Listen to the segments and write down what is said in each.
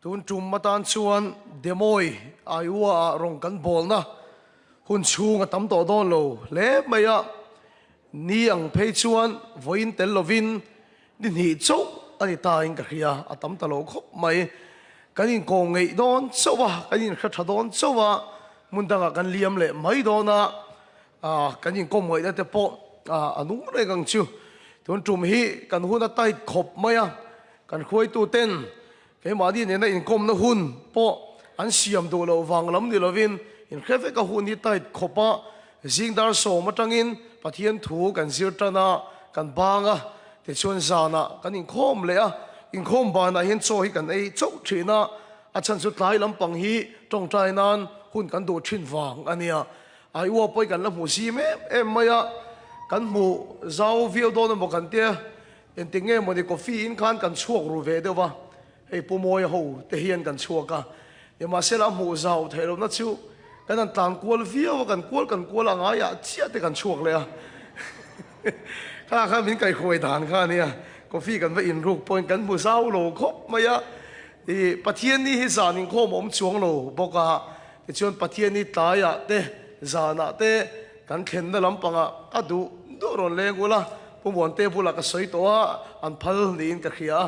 tun tum matan chuan demoi aiwa rong kan bol na hun chunga tam to don lo le maya ni ang phei chuan voin tel lovin din hi chau ani ta in ka khia atam ta lo khop mai kanin ko ngei don chowa kanin kha tha don chowa mundanga kan liam le mai dona kanin ko moi da te po anu le gang chu tun tum hi kan huna tai khop maya kan khoi tu ten cái mà đi nên là in com nó hun po anh siam đồ lâu vàng lắm đi lovin in khép cái hun đi tay khopa riêng dar so mà trăng in bắt hiện thủ cần siêu trana cần bang thì chuan zana cần in com lệ in com ba na hiện cho hi cần ấy chốc china chân sút lái lắm bằng hi trong trai nan hun cần đồ chuyên vàng anh ai ua bơi cần là mù xí mẹ em mày cần mù rau viêu đồ nó một cần tia in tiếng nghe một đi coffee in cần chuộc rồi về đâu va hey pumoy ho te hian kan chuaka ema sela mu zau thelo na chu kan tan kual view kan kual anga ya chia te kan chuak le kha min kai khoi dan kha nia coffee kan va in ruk point kan mu zau lo khop maya i pathian ni hi zanin khom om chuang lo boka te chuan pathian ni ta ya te zana te kan khen na lampanga adu do ron le gula pumon te bula ka soi to an phal ni in ka khia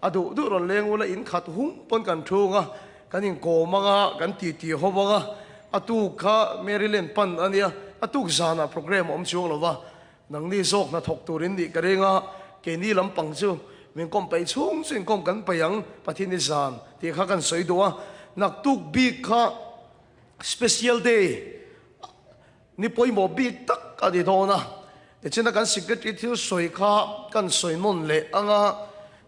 adu du ron leng wala in khat hum pon kan thunga kanin ko manga kan ti hobanga atu kha Maryland pan ania atu zana program om chung lova nang ni zok na thok turin di karenga ke ni lampang chu min kom pai chung sin kom kan payang pathin ni zan ti kha kan soi doa nak tuk bi kha special day ni poi mo bi tak adi dona te chena kan secretary thil soi kha kan soi non le anga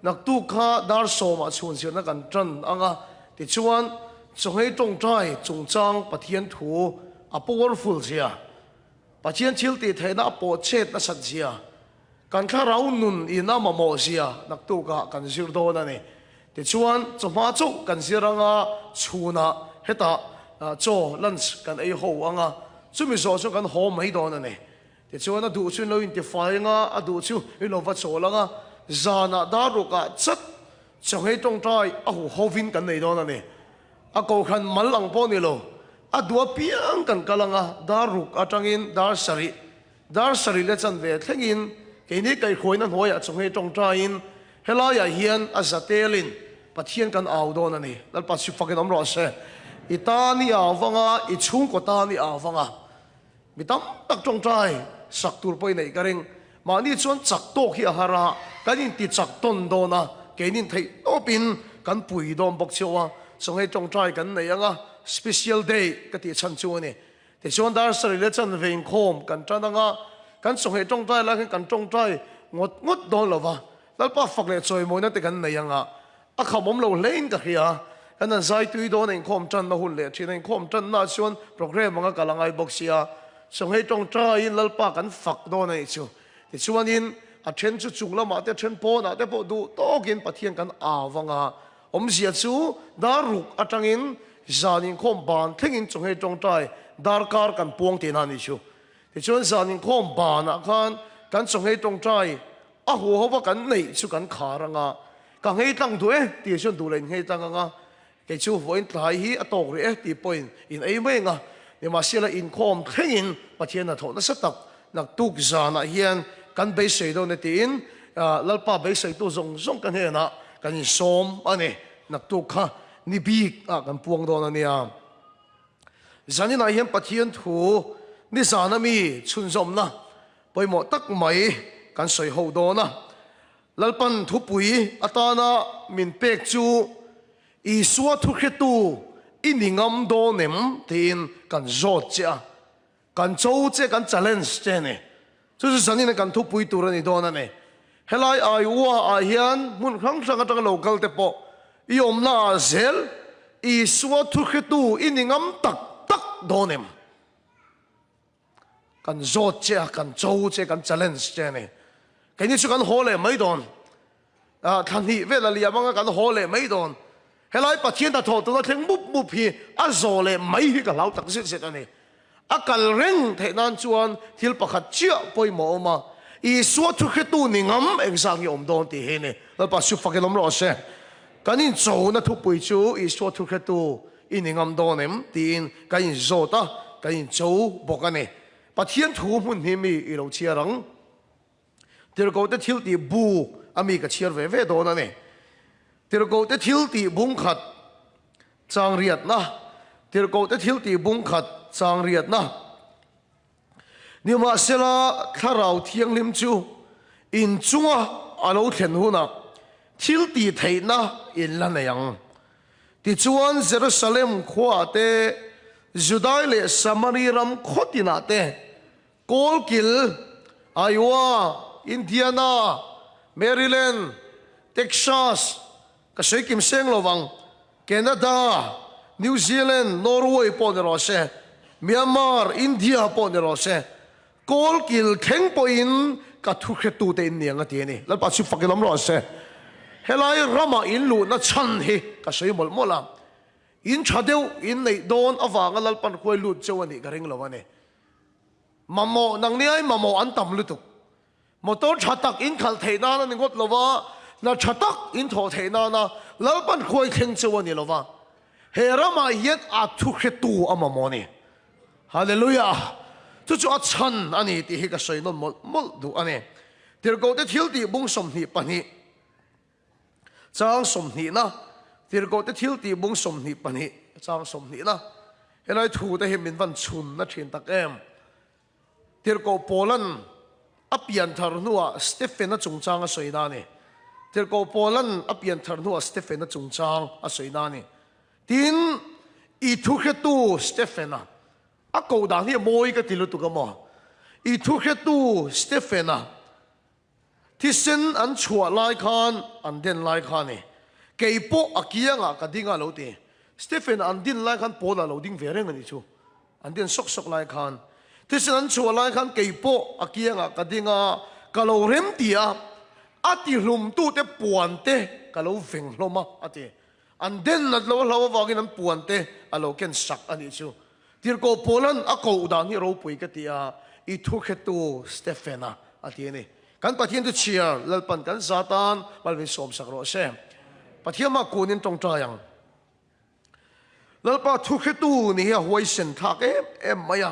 nak tu kha dar so ma chun sil na kan tran anga ti chuan chonghei tong trai chung chang pathian thu a powerful sia pathian chil ti theina po chet na sat sia kan kha rau nun ina ma mo sia nak tu ka kan zir do na ni ti chuan choma chu kan ziranga chuna heta cho lunch kan ei ho anga chumi zo chu kan ho mai do na ni ti chuan a du chu lo in ti fai nga a du chu i lo va cho langa zana daruka chat chonghei tong trai a hu hovin kan nei don ani a ko khan malang po ni lo a dua piang kan kalanga daruk atangin dar sari le chan ve thlengin ke ni kai khoina hnoya chonghei tong trai in helaya hian a zatelin pathian kan aw don ani dal pa si fakin amro se itani awanga I chung ko tani awanga mitam tak tong trai saktur poi nei karing mani chuan chak tok hi hara kanin ti chak ton dona kenin thei topin kan pui dom bok chewa songai tong trai kan nei anga special day ka ti chan chu ni te chuan dar sari le chan vein khom kan tananga kan songai tong trai la kan tong trai ngot don lova dal pa fak le choi mo na te kan nei anga a khamom lo lein ka khia kan an zai tui don en khom chan na hun le thin en khom chan na chuan program anga kalangai bok sia songai tong trai in lalpa kan fak do nei chu ti chuan in a then chu chung lama te then po na te po du tokin pathian kan awanga om zia chu daruk atangin zanin khom ban thengin chunghei tong tai darkar kan puang te na ni chu ti chuan zanin khom ban a kan chunghei tong tai a hu howa kan nei chu kan kharanga ka ngei tang du ti chuan du len ngei tang anga ke chu voin tlai hi a tok ri ti point in ei menga ni ma sila in khom thengin pathian na thona satak nak tuk zana hian kan be sei do ne tin lalpa be sei tu zong kan he na kan in som ani nak tu kha ni bi kan puang do na nia zanin a hian pathian thu ni zana mi chun zom na poimo tak mai kan soi ho do na lalpan thu pui atana min pek chu I suwa thu khitu iningam do nem tin kan zot cha kan chou che kan challenge che ne chu zanin kan thu pui tur ani do na ne helai ai wa a hian mun khang sang atang local te po I om na zel I suwa thu khitu iningam tak do nem kan zot che kan chou che kan challenge che ne cái này chú kan hole mấy đòn thằng hi về là liam ang kan hole mấy đòn hay lại bắt thiên ta thọ tụi nó thèm búp hi rồi mấy cái lão tắc xịt xịt này cái reng thế nan chuan thil pakhat chia poi mo ma I suat thu khitu ni ngam exam yom don ti he ne la pa su fakin om lo se kan in zo na thu pui chu i so thu kha tu in ngam don em tin kan in zo ta kan in zo bokane pathian thu mun hi mi i lo chia rang tir ko te thil ti bu ami ka chiar ve ve do na ne tir ko te thil ti bung khat chang riat na tir ko te thil ti bung khat chang riat na ni ma sela kharau thiang lim chu in chunga alo thlen hu na thil ti theina in la na yang ti chuan Jerusalem khwa te Judai le Samari ram khotina te kolkil Iowa Indiana Maryland Texas kasoi kim seng lowang Canada New Zealand Norway po ni rose Myanmar India po ni rose kolkil theng po in ka thu khretu te in niang ati ni lal pa chu fakilam rose helai rama in lu na chan hi kasoi mol mola in chadeu in nei don awanga lal pan khoi lut chawani garing lowani mamo nang ni ai mamo an tam lutuk motor chatak in khal theina na ningot lova na chatak in tho theina na lal pan khoi kheng chawani lova he rama yet a thu khretu amamoni hallelujah chu chu a chan ani ti hi ka soi non mol du ani tir ko te thil ti bung som hi pani chang som hi na tir ko te thil ti bung som hi pani chang som hi na helai thu te hi min van chun na thin tak em tir ko Poland apian thar nuwa Stephen na chungchang a soi na ni tir ko Poland apian thar nuwa Stephen na chungchang a soi na ni tin I thu khetu Stephen na a ko da ni moi ka tilu tu ka mo I thu khetu Stephen na thi sen an chua lai khan an den lai khan ni kei po akia nga ka dinga lo ti Stephen an din lai khan po la lo ding ve reng ani chu an den sok sok lai khan thi sen an chua lai khan kei po akia nga ka dinga ka lo rem tia ati hlum tu te puan te ka lo veng hloma ati an den na lo lo wagin an puan te a lo ken sak ani chu tir ko Poland a ko da ni ro pui ka tia I thu khetu Stephen a ati ni kan pathian tu chia lalpan kan Satan malvin som sakro se pathian ma kunin tong tayang lalpa thu khetu ni ha huai sen thak em maya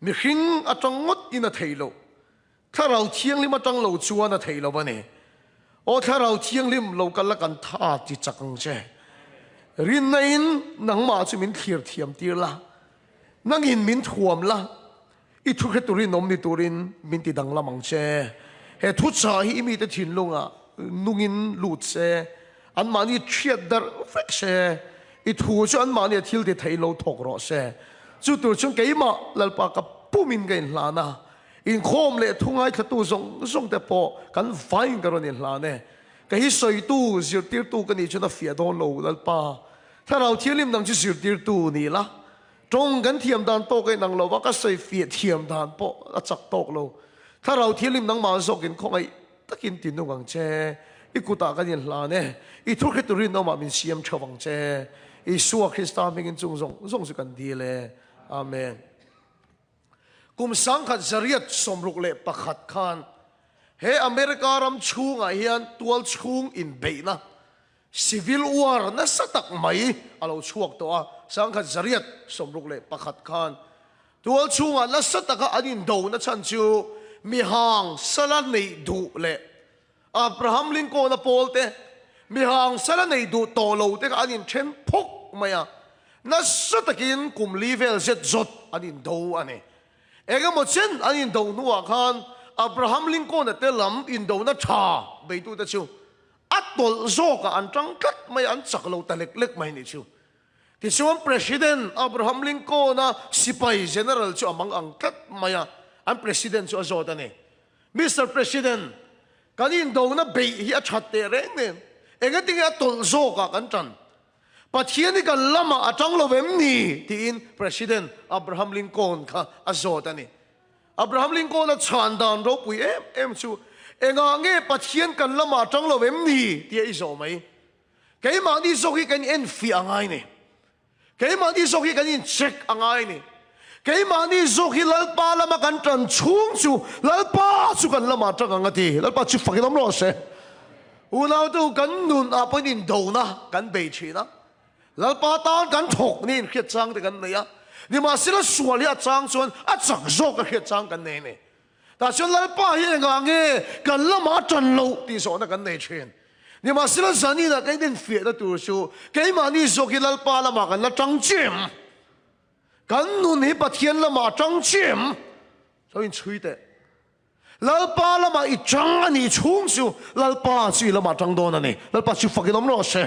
mi hing atang ngot ina thailo tharau thiang lim atang lo chuan a thailo bani o tharau thiang lim lo kal kan tha chi chakang che rin nain nang ma chu min thir thiam tir la nangin min thuam la I thu kheturin nom ni turin min ti dang lamang che he thu cha hi mi te thin lunga nungin lut se an mani thiat dar fek se I thu chu an mani thil te thailo thok ro se chu tur chung keima lalpa ka pumin gain hlana in khom le thungai thatu zong te po kan fain karon in hlane ka hi soi tu zir tir tu ka ni chuna fia don lo lalpa tharau thilim nang chu zir tir tu ni la trong gan thiam dan to kai nang lo wa ka sei fia thiam dan po a chak tok lo tharau thilim nang ma zokin khongai takin tin nu gang che ikuta kan in hlane I thu kheturin no ma min siam chawang che Isua Krista mingin chung zong su kan di le amen kum sang khat zariat somruk le pakhat khan he America ram chunga hian tual chung in beina civil war na satak mai alo chuak to a sang khat zariat somruk le pakhat khan tual chunga na sataka anin do na chan chu mi hang salan nei du le Abraham Lincoln na polte mi hang sala nei du to lo te ka anin chen phok maya na satakin kum level zet zot anin do ane ega mo chen anin do nuwa khan Abraham Lincoln na te lam in do na tha be tu ta chu atol zo ka an tang kat mai an chak lo ta lek lek mai ni chu ti chuan president Abraham Lincoln na sipai general chu amang ang kat maya an president chu zo ta ne Mr. President kanin do na be hi a that te reng ne ega tinga tol zo ka kan tan pathian ni kan lama atang lo vem ni tin president Abraham Lincoln ka azo ta ni Abraham Lincoln na chan dan ro pui em chu enga nge pathian kan lama atang lo vem ni ti ai zo mai kai ma ni zo hi kan en fi angai ni kai ma ni zo hi kan in check angai ni kai ma ni zo hi lalpa lama kan tan chung chu lalpa chu kan lama atang angati lalpa chu fakilam lo se u nào tu kan nun a pon in do na kan be chi na lalpa tan kan thok nin khiat chang te kan nei a ni ma sila sual ya chang chuan a chak zo ka khiat chang kan nei ne ta chuan lalpa hi nga nge kan lama tan lo ti so na kan nei chen ni ma sila zani na kai den fe da tur su kai ma ni zo ki lalpa lama kan la chang chem kan nun hi pathian lama chang chem so in chui te lalpa lama i chang ani chung su lalpa chi lama chang do na ni lalpa chi fakin om no se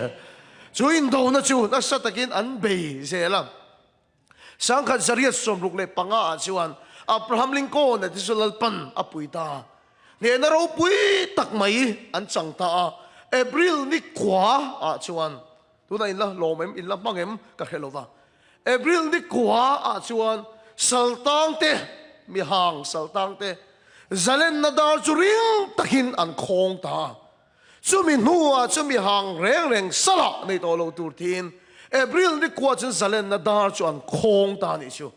chu in do na chu na sa takin an be se la sang khat zariat som ruk le panga chuan Abraham Lincoln na tisul lalpan apuita ne na ro pui tak mai an chang ta April ni kwa a chuan tu na in la lomem in la mangem ka helova April ni kwa a chuan saltang te mi hang saltang te zalen na dar chu ring takin an khong ta chu mi nuwa chu mi hang reng reng sala nei to lo tur tin April ni kwa chen zalen na dar chu an khong ta ni chu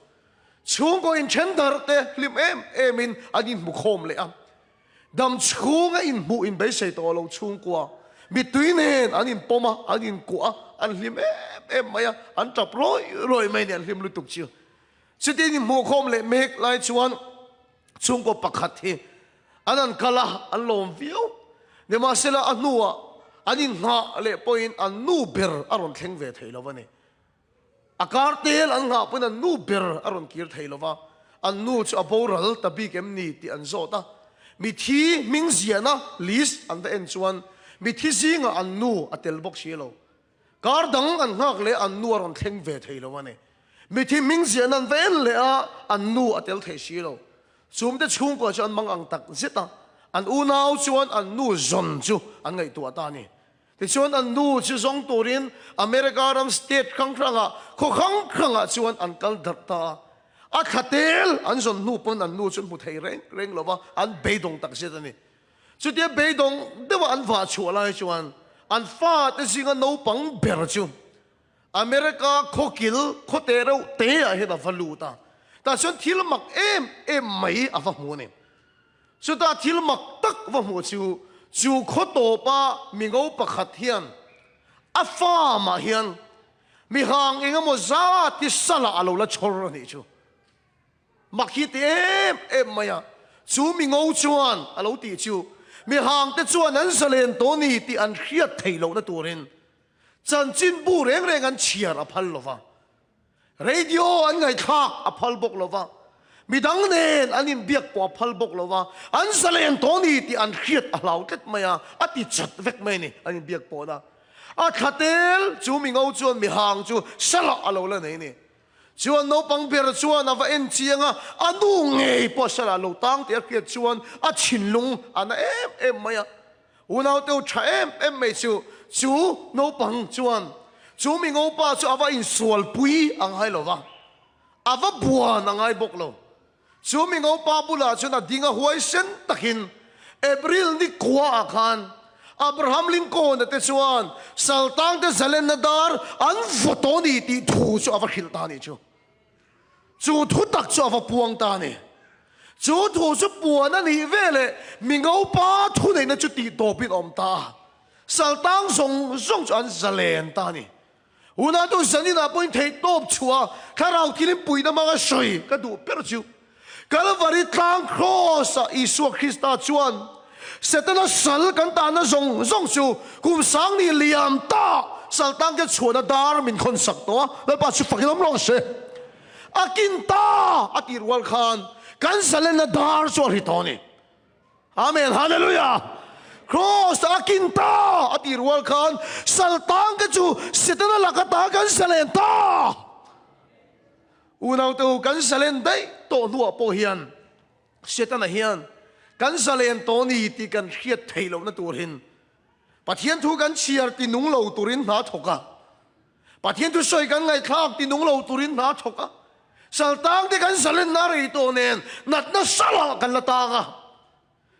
chung ko in chen dar te lim em in agin mu khom le am dam chung a in mu in be sei to lo chung kwa mi tuinen an in poma an in kwa an lim em maya an tap roi mai ne an lim lu tuk chiu sitin in mu khom le mek lai chuan chung ko pakhat hi anan kala an lom viu ne ma sela anua anin nga le point an nu ber aron thleng ve thei lovani akar tel an nga pun an nu ber aron kir thei lova an nu chu aboral tabi kem ni ti an zota mi thi ming ziana list an da en chuan mi thi zinga an nu atel bok shilo kar dang an ngak le an nu aron thleng ve thei lovani mi thi ming ziana an ven le a an nu atel thei shilo zum te chung ko chuan mang ang tak zita an unau chuan an nu zon chu an ngai tu ata ni ti chuan an nu chu zong turin America ram state khang khanga kho khang khanga chuan an kal darta a khatel an zon nu pon an nu chun mu thei reng lova an beidong tak zita ni chu te beidong dewa an va chu lai chuan an fa te singa no pang ber chu America khokil khotero te a he da valuta ta chuan thil mak em mai a va mu ni chu ta thil mak tak va mu chu khoto pa mi ngo pakhat hian a fa ma hian mi hang enga mo za ti sala alo la chor ni chu mak hi te em maya chu mi ngo chuan alo ti chu mi hang te chuan an salen to ni ti an khiat theilo na turin chan chin bu reng reng an chiar a phal lova radio an ngai thak a phal bok lova midang nen an in biak po phal bok lova an salen to ni ti an khiat a lau tet maya ati chat vek mai ni an in biak po da a khatel chu mi ngo chuan mi hang chu sala alo la nei ni chuan no pang ber chuan ava en chianga anu ngei po sala lo tang te khiat chuan a chinlung an em maya unau te tha em mai chu no pang chuan chu mi ngo pa chu ava in sual pui ang hai lova ava bua na ngai bok lo chu mi ngo pa bula chu na dinga huai sen takin April ni kwa khan Abraham Lincoln te chuan saltang te zalen na dar an photo ni ti thu chu ava khil ta ni chu thu tak chu ava puang ta ni chu thu chu puan na ni vele mi ngo pa thu nei na chu ti to pin om ta saltang song chu an zalen ta ni una tu zani na point thei top chua kharau kilin pui na manga soi ka du per chu kalvari tlang cross Isu Krista chuan setana sal kan ta na zong chu kum sang ni liam ta saltang ke chuna dar min khon sak to la pa chu fakin om long se akin ta atir wal khan kan salen na dar chu ri to ni amen hallelujah cross akinta atir wal khan saltang ke chu setana lakata kan salen ta unau tu kan salen dai to nu po hian setana hian kan salen to ni ti kan khiat theilo na turin pathian thu kan chiar ti nung lo turin na thoka pathian thu soi kan ngai thak ti nung lo turin na thoka saltang te kan salen na ri to nen nat na sala kan lata ga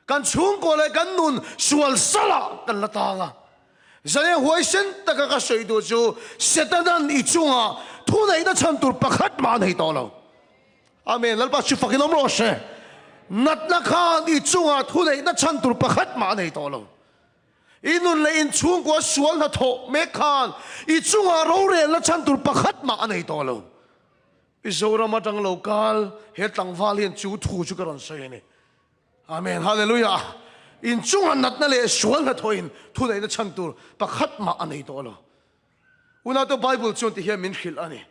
kan chung ko le kan nun sual sala kan lata nga zane huai sen taka ka soi do chu setanan I chunga thu nei na chan tur pakhat ma nei to lo amen lalpa chu fakin om ro she nat na kha I chunga thu nei na chan tur pakhat ma nei to lo inun le in chung ko sual na tho me khan I chunga ro re la chan tur pakhat ma anei to lo I zora ma tang local he tang valian chu thu chu karon sai ni amen hallelujah in chunga nat na le sual na thoin thu nei na chan tur pakhat ma anei to lo una to bible chon ti he min khil ani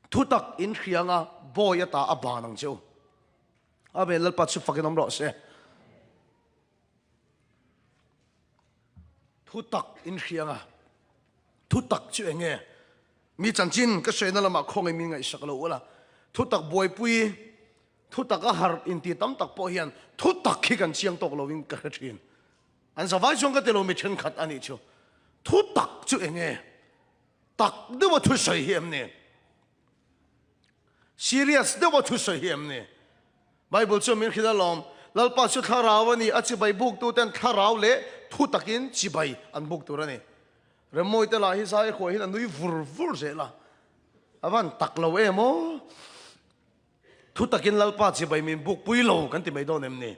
thu tak in khianga boy ata abanang chu abe lal pat chu fakin ro se thu tak in khianga thu tak chu enge mi chanchin ka sena lama khong mi ngai saklo wala thu tak boy pui thu tak a har in ti tam tak po hian thu tak khi kan chiang tok loving ka thin an zawai chong ka telo mi chen khat ani chu thu tak chu enge tak de wa thu sai hiam ne serious de wa thu sai hiam ne bible chu min khidalom lalpa chu tharawani achi bai buk tu ten tharaw le thu takin chi bai an buk tu rani remoi te la hi sai khoi hin nui vur vur je la awan tak lo emo thu takin lalpa chi bai min buk pui lo kan ti mai don em ni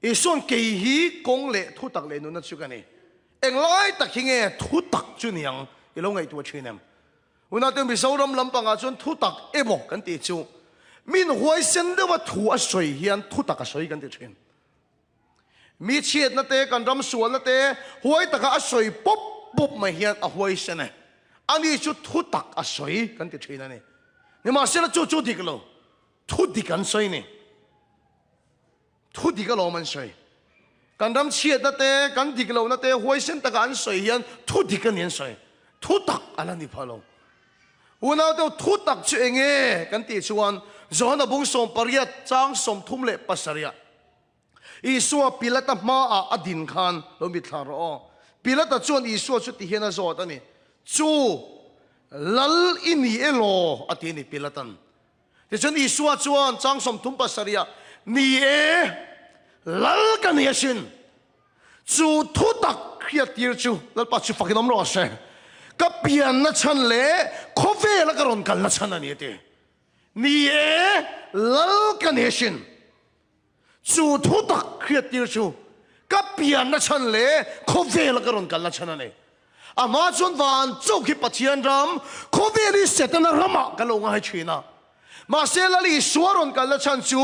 e son ke hi kong le thu tak le nu na chu ka ni eng lai tak hi nge thu tak chu niang I lo ngai tu chinem una tem bi sauram lampanga chon thu tak emo kan ti chu min huai sen de wa thu a soi hian thu tak a soi kan ti chin mi chiet na te kan ram sual na te huai taka a soi pop pop ma hian a huai sen ani chu thu tak a soi kan ti chin ani ni ma se la chu chu dik lo thu dik kan soi ni thu dik lo man soi kan ram chiet na te kan dik lo na te huai sen taka an soi hian thu dik kan yen soi thu tak ala ni phalo una to thu tak chu enge kan ti chuan zona bung som pariat chang som thum le pasaria isua pilata ma a adin khan lo mi tharo pilata chuan isua chu ti hena zot ani chu lal ini elo atini pilatan ti chuan isua chuan chang som thum pasaria ni e lal kan yasin chu thu tak khia tir chu lal pa chu fakinom ro se ka pian na chan le khove la karon kal na chan ani te ni e lal kan yasin chu thu tak khia tir chu ka pian na chan le khove la karon kal na chan ani ama chon van chau ki pathian ram khove ri setana rama kalonga hai china ma se la li suaron kal na chan chu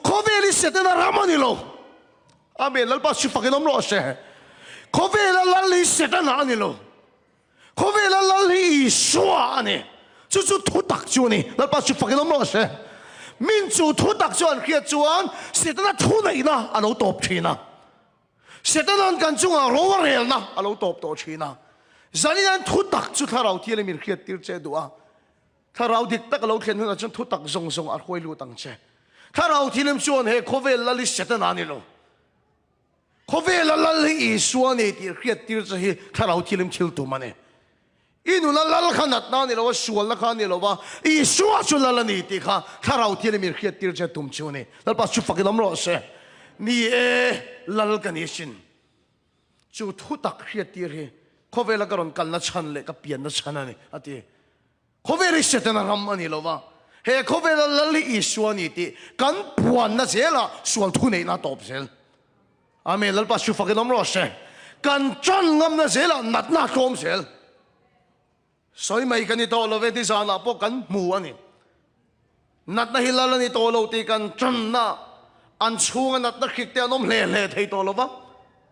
khove ri setana rama ni lo amen lal pa chu fakinom ro se khove la li setana ani lo khove la li suwa ani chu chu thu tak chu ni lal pa chu fakinom ro se min chu thu tak chuan khia chuan setana thu nei na alo top thina setana kan chunga ro rel na alo top to thina zanian thu tak chu tharau thiele mir khia tir che duwa tharau dik tak lo thlen na chun thu tak zong zong ar khoi lu tang che tharau thilem chuan he khovel la li setana ni lo khovel la li suan e tir khia tir che hi tharau thilem thil tu mane inu la lal khanat na ni lo sual la khan ni lo ba I suwa chu la ni ti kha tharau thile mir khiat tir che tum chu ni lal pa chu fakilam ro se ni e lal kan isin chu thu tak khiat tir he khove la karon kal na chan le ka pian na chan ani ati khove ri se na ram ani lo ba he khove la lali I suwa ni ti kan puan na zela sual thu nei na top sel amen lal pa chu fakilam ro se kan chan ngam na zela nat na kom sel soi mai kan ito lo veti sana po kan mu ani nat na hilala ni to lo ti kan chan na an chunga nat na khik te anom le le thei to lo ba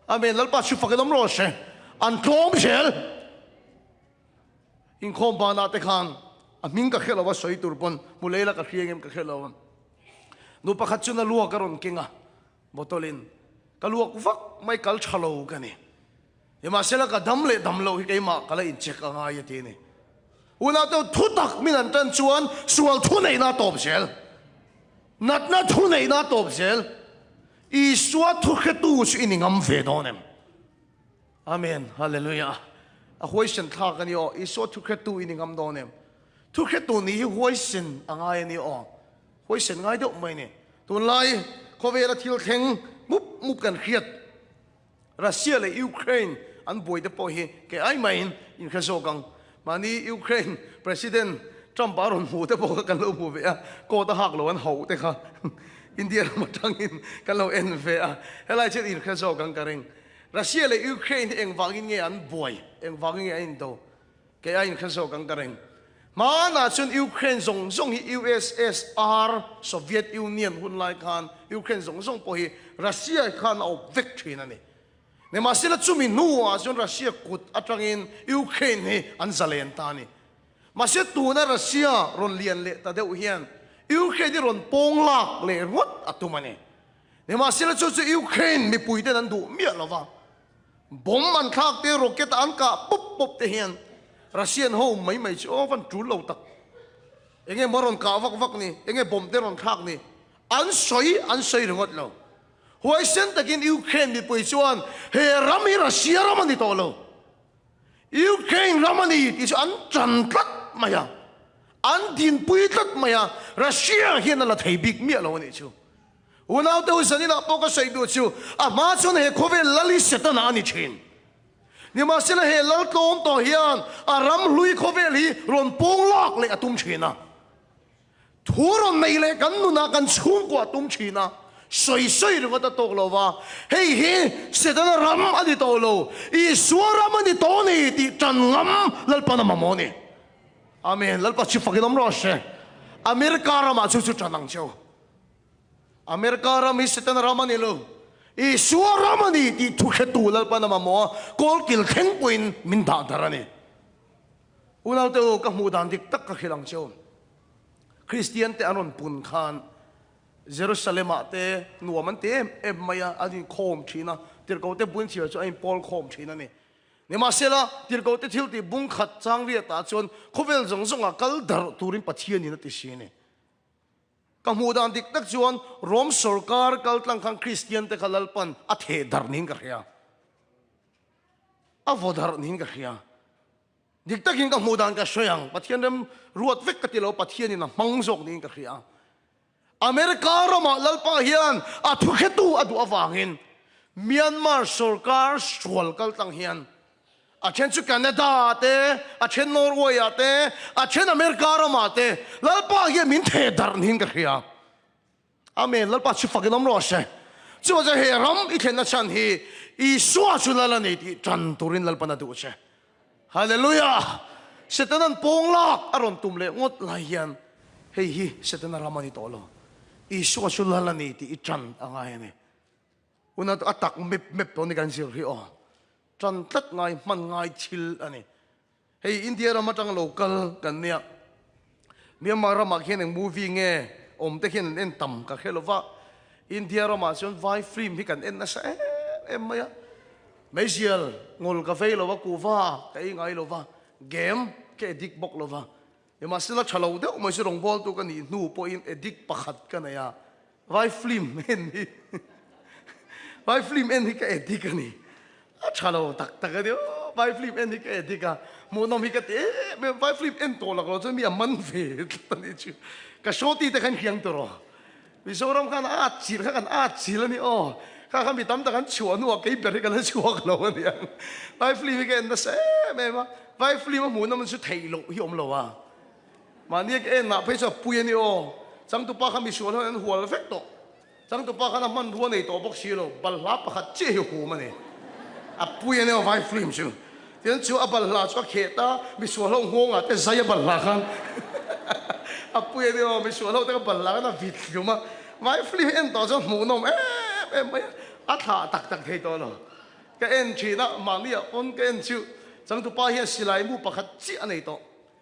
amen lal pa chu fakinom ro se an klom sel in khom ba na te khan aming ka khelo wa soi turpon mulela ka khiengem ka khelo nu pakhat chu na luwa karon kinga botolin kaluak vak mai kal chalo kani ema sela ka damle damlo hi keima kala in check anga yati ni una to thu tak min an tan chuan sual thu nei na top sel nat na thu nei na top sel I suwa thu khetu chu iningam ve donem amen hallelujah a hoisen tha kan yo I so thu khetu iningam donem thu khetu ni hoisen angai ni o hoisen ngai do mai ni tu lai khovela thil theng mup kan khiat Russia le Ukraine an boi de po hi ke ai main in khazokang mani Ukraine president Trump baron mu te po kan lo mu ve a ko ta hak lo an ho te kha India ma tangin kan lo en ve a helai chet in khazo kang karing Russia le Ukraine eng wangin nge an boy eng wangin nge in do ke ain khaso kang kareng ma na chun Ukraine zong zong hi USSR Soviet Union hun lai khan Ukraine zong zong po hi Russia khan au victory na ni ne ma sila chumi nuwa chun Russia kut atangin Ukraine hi an zalen ta ni ma se tu na Russia ron lian le ta deuh hian Ukraine ron pong lak le rot atumani ne ma sila chu Ukraine mi puite nan du mi lova bom man thak te rocket an ka pop pop te hian Russian ho mai chu van tru lo tak enge moron ka vak ni enge bom te ron thak ni an soi rongot lo huai sen takin Ukraine mi pui chuan he rami Russia ramani to lo Ukraine ramani ti chu an chan tlat maya an din pui tlat maya Russia hian la thei big mi lo ni chu unaw te usani na poka sei du chu a ma chun he khove lali setana ani chin ni ma sila he lal tlom to hian a ram lui khove li ron pong lak le atum china thuron nei le kan nu na kan chung ko atum china soi ro ta tok lo wa hei he setana ram ani to lo I suara mani to ni ti chan ngam lal pa na mamoni amen lal pa chi fakinom ro she America rama chu chanang chau America rami setan ramani lo I suara ramani ti thukhetu lal pa na mamo kol kil kheng puin min da darani unaw te ka mudan dik tak ka khilang chau Christian te anon pun khan Jerusalem ate nuaman te em maya adin khom china tir ko te bun chia chu ai Paul khom china ni ne ma sela tir ko te thil ti bung khat chang ria ta chon khovel jong jong a kal dar turin pathian ni na ti sine kamudan dik tak chuan Rom sarkar kal tlang khang Christian te khalal pan a the dar ning ka hria a vodar ning ka hria dik tak hin kamudan ka soyang pathian rem ruat vek ka tilo pathian ni na mangjok ning ka hria America rama lalpa hian a thukhetu adu awangin Myanmar sarkar swal kal tlang hian a chen chu Canada te a chen Norway te a chen America rama te lalpa hian min the dar ning ka hria amen lalpa chu fakinom ro she chu ja he ram I thena chan hi I suwa chu lala nei ti tran turin lalpa na du che hallelujah setanan ponglak aron tumle ngot la hian hei hi setana ramani to lo I suwa chu lala nei ti I tran angai ne una atak mep to ni kan sir hi o tran tlat ngai man ngai thil ani hei India rama tang local kan nia Myanmar rama hian eng movie nge om te hian en tam ka khelova India rama chon vai film hi kan en na sa em maya Malaysia ngol ka fe lova kuwa kai ngai lova game ke dik bok lova ema sila chalo de mo si rong bol tu kan ni nu po in edik pakhat kan ya vai film en ni vai film en hi ka edik kan ni a chalo tak tak de vai film en hi ka edik ka mo nom hi ka te me vai film en to la ko so mi a man ve tan ni chu ka shoti te kan khiang to ro mi so ram kan a chil kan a chil ni o ka mi tam ta kan chuan nu ke per kan chuak lo ni vai film hi ka en da se me ma vai film mo nom su thei lo hi om lo wa mà nia cái na phải cho bùi ni ô, chẳng tụ ba khăm bị sửa thôi anh hual phết to, chẳng tụ ba khăm man hual này to bốc xí lo, bal lá ba khát chế hồ mà này, à bùi ni ô vai film chứ, thì anh chú à bal lá cho khét ta, bị sửa lo ngon à, thế say bal lá khăn, à bùi ni ô bị sửa lo thế bal lá nó vịt chứ mà, vai film anh to cho mù nom em mấy, à thà tắc thế to lo, cái anh chỉ na mà nia on cái anh chú, chẳng tụ ba hiện xí lại mu ba khát chế anh này to.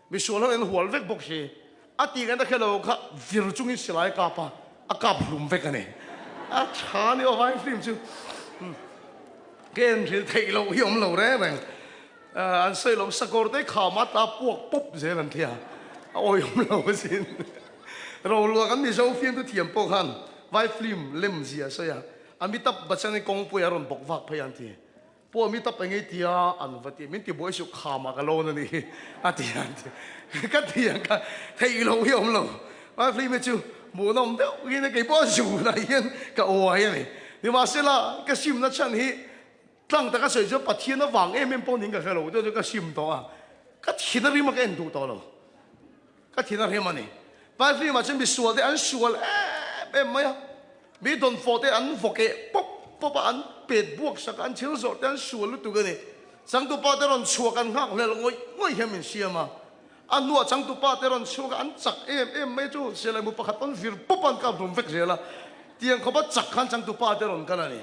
Mi suolo en hual vek bok si ati kan ta khelo kha vir chungin silai ka pa a kap hlum vek ani a chani o vai film chu ken thil thei lo hiom lo re bang an sei lo sakor te kha ma ta puak pop je lan thia oi hiom lo sin ro lo kan mi zo film tu thiam po khan vai film lem zia so ya amitabh bachchan kong pu yaron bok vak phayan ti po mi tap ngai tia an vati min ti boy su khama ka lo na ni ati an ka tia ka thei lo hiom lo vai film chu mu nom de yin ke po su na yin ka o ai ni ni ma se la ka sim na chan hi tlang ta ka sei jo pathian na wang em po ning ka khelo to ka sim to a ka thina ri ma ka en du to lo ka thina ri ma ni vai film ma chen bi sual de an sual em ma ya bi don fo de an fo ke pop papa an pet buộc sak an chil zor tan sual lu tu gani chang tu pa te ron chuak an ngak le ngoi hem in siama an nuwa chang tu pa te ron chuak an chak em mai chu selai mu pakhat on vir popan ka rum vek zela tiang khoba chak khan chang tu pa te ron kana ni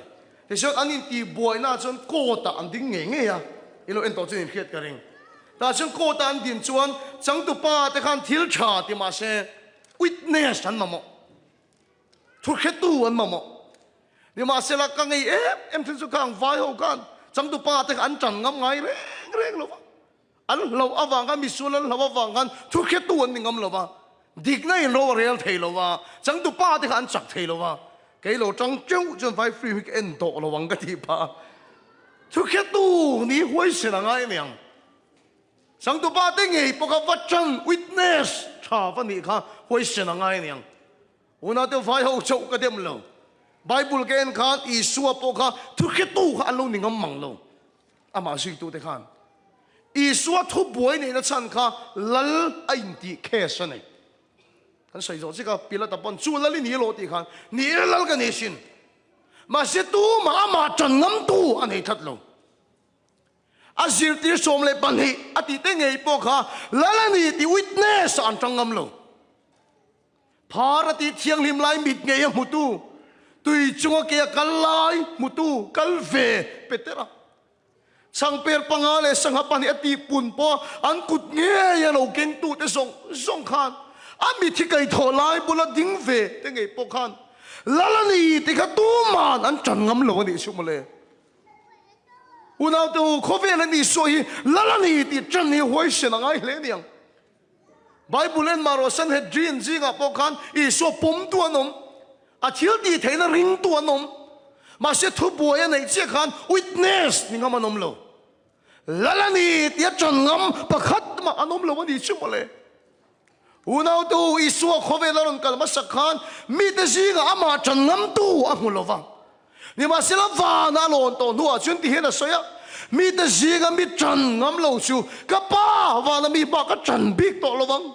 he shot anin ti boy na chon ko ta an ding nge ya ilo en to chen khiat ka ring ta chon ko ta an din chuan chang tu pa te khan thil tha ti ma se witness an mamo thu khet tu an mamo ni ma se la ka ngai em thil chu kang vai ho kan chang tu pa te an chan ngam ngai reng lo an lo awang ka mi sulan lo awang kan thu khet tu an ngam lo ba dik nai lo real thei lo wa chang tu pa te khan chak thei lo wa cái lỗ trắng trâu chân phải free weekend tổ là vắng cái gì pa, thu khét tu ni huống sẽ là ngay miệng, sáng tu ba tiếng ngày bốc cái vật chân witness trả phân đi khá huống sẽ là ngay miệng, hôm nay tôi phải hậu chậu cái đêm lâu, Bible cái anh khán Isua bốc cái thu khét tu anh lâu ni ngắm măng lâu, mà suy tu thế khán, Isua thu bồi này nó chân khá lal anh đi khéo này. Kan sai zo chika pila tapon chu lali ni lo ti khan ni lal ka nation ma se tu ma chan ngam tu an hei that lo azir ti som le pan hi ati te ngei po kha lalani ti witness an tangam lo pharati thiang lim lai mit ngei mutu tui chunga ke kalai mutu kalve petera sang per pangale sang hapan ati pun po an kut nge ya lo keng tu te song khan ami thi kai tho lai bula ding ve te ngei po khan lalani ti kha tu man an chan ngam lo ni su mole unau tu khove la ni so hi lalani ti chan ni hoi se na ngai hle niang bible en maro san he dream ji ga po khan I so pom tu anom a thil ti theina ring tu anom ma se thu boya nei che khan witness ni ngam anom lo lalani ti chan ngam pakhat ma anom lo ni su mole unau tu Isua khove la ron kal masakhan mi te zinga ama chan ngam tu a mulova ni ma sela va na lon to nuwa chun ti hena soya mi te zinga mi chan ngam lo chu ka pa va na mi ba ka chan big to lovang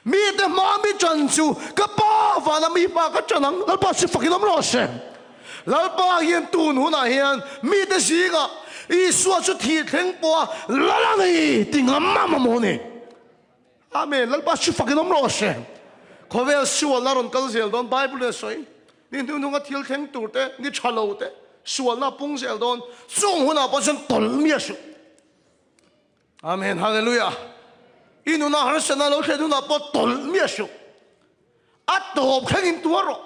mi te ma mi chan chu ka pa va na mi ba ka chan ang lal pa si fakinam lo se lal pa hian tun huna hian mi te zinga Isua chu thi thleng po la la ni ti ngam ma mo ni Amen. Lal pa si fakinom lo se. Kovel sual na ron kalzel don Bible le soi. Ni nung atil theng turte ni chalo te. Sual na pung zel don. Song huna pa sen tol mi asu. Amen. Hallelujah. Inu na harsa na lo se na pa tol mi asu. At to khangin tuaro.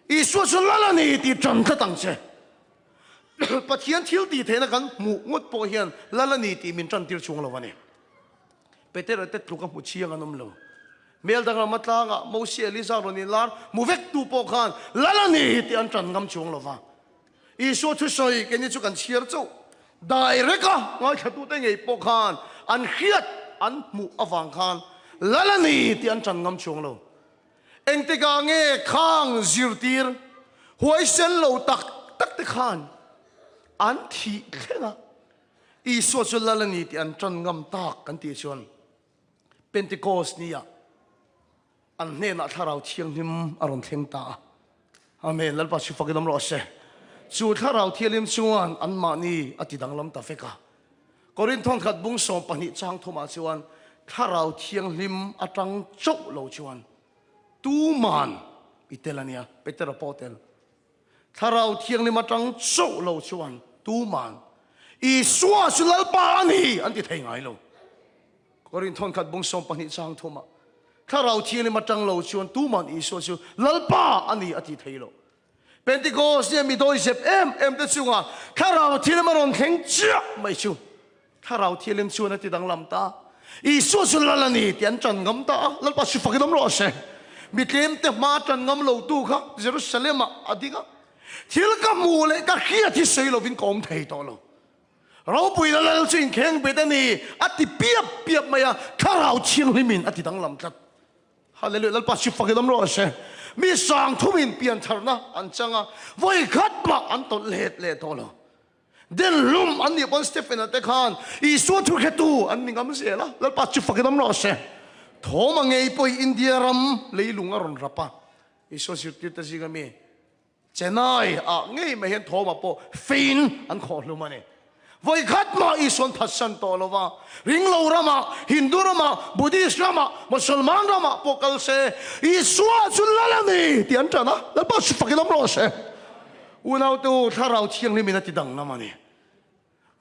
Isu su lala ni ti chan ka tang se. Pathian thil ti the na kan mu ngot po hian lala ni ti min chan tir chung lo wani. Peter te tukam mu chiang anom lo mel dang matla nga mo si Elisa roni lar mu vek tu po khan lalani ti an tran ngam chung lo wa Isu thu soi ke ni chu kan chiar chu direct ka ngai thatu te ngei po khan an khiat an mu awang khan lalani ti an tran ngam chung lo eng te ka nge khang zirtir huai sen lo tak te khan an thi khenga Isu chu lalani ti an tran ngam tak kan ti chuan Pentecost niya an ne na tharau thiang nim aron thleng ta amen lalpa si fakinam ro se chu tharau thialim chuan an ma ni ati danglam ta feka korin thong khat bung som pani chang thoma chuan tharau thiang lim atang chok lo chuan tu man itelania peter apotel tharau thiang lim atang chok lo chuan tu man Isua su lalpa ani an ti thei ngai lo Korin thon khat bung som pani chang thoma tharau thiang lim atang lo chuan tu man Isua su lalpa ani ati thei lo Pentecost ye mi doi sep em te chunga tharau thiang lim aron theng chia mai chu tharau thiang lim chuan ati dang lam ta Isua su lalani tian chan ngam ta lalpa su fakinam ro se mi tlem te ma chan ngam lo tu kha Jerusalem adinga thil ka mu le ka khia thi sei lo vin kom thei to lo rau pui la lal chin kheng be tani ati piap maya tharau thiang limin ati dang lam tlat hallelujah lalpa si fakinam ro se mi sang thumin pian tharna an changa voi khat ma an to le to lo den lum an ni pon Stephen ate khan Isu thu khetu an ningam se la lalpa si fakinam ro se thoma ngei poi India ram leilung aron rapa Isu sirti ta sigami chenai ngay mà hiện thô mà po fin anh khó luôn mà nè với khát mà ison phát sinh to lo va ring lâu ra mà Hindu ra mà Buddhist ra mà Musliman ra mà po kal se Isua chun la la ni ti an chana la pa su fakin am lo se unau tu tharau thiang ni mina ti dang na ma ni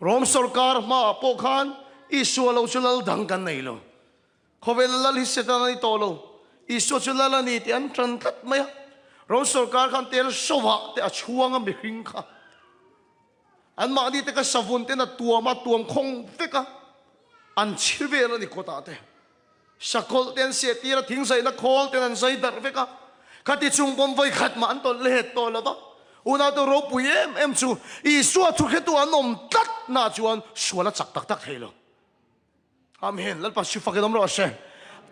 Rom sarkar ma po khan Isua lo chulal dang kan nei lo khovel lal hi setan ni to lo Isua chulal la ni ti an tran tat mai Rom sarkar khan tel sowa te a chuang am hing kha an ma di te ka savun te na tuama tuam khong veka an chilve la ni kota te sakol ten se tira thing sai na khol ten an sai dar veka khati chung pom voi khat ma an to le to la ba una to ro pu em chu I suwa thu khe tu anom tat na chuan suala chak tak tak thelo amen lal pa su fa ke dom ro se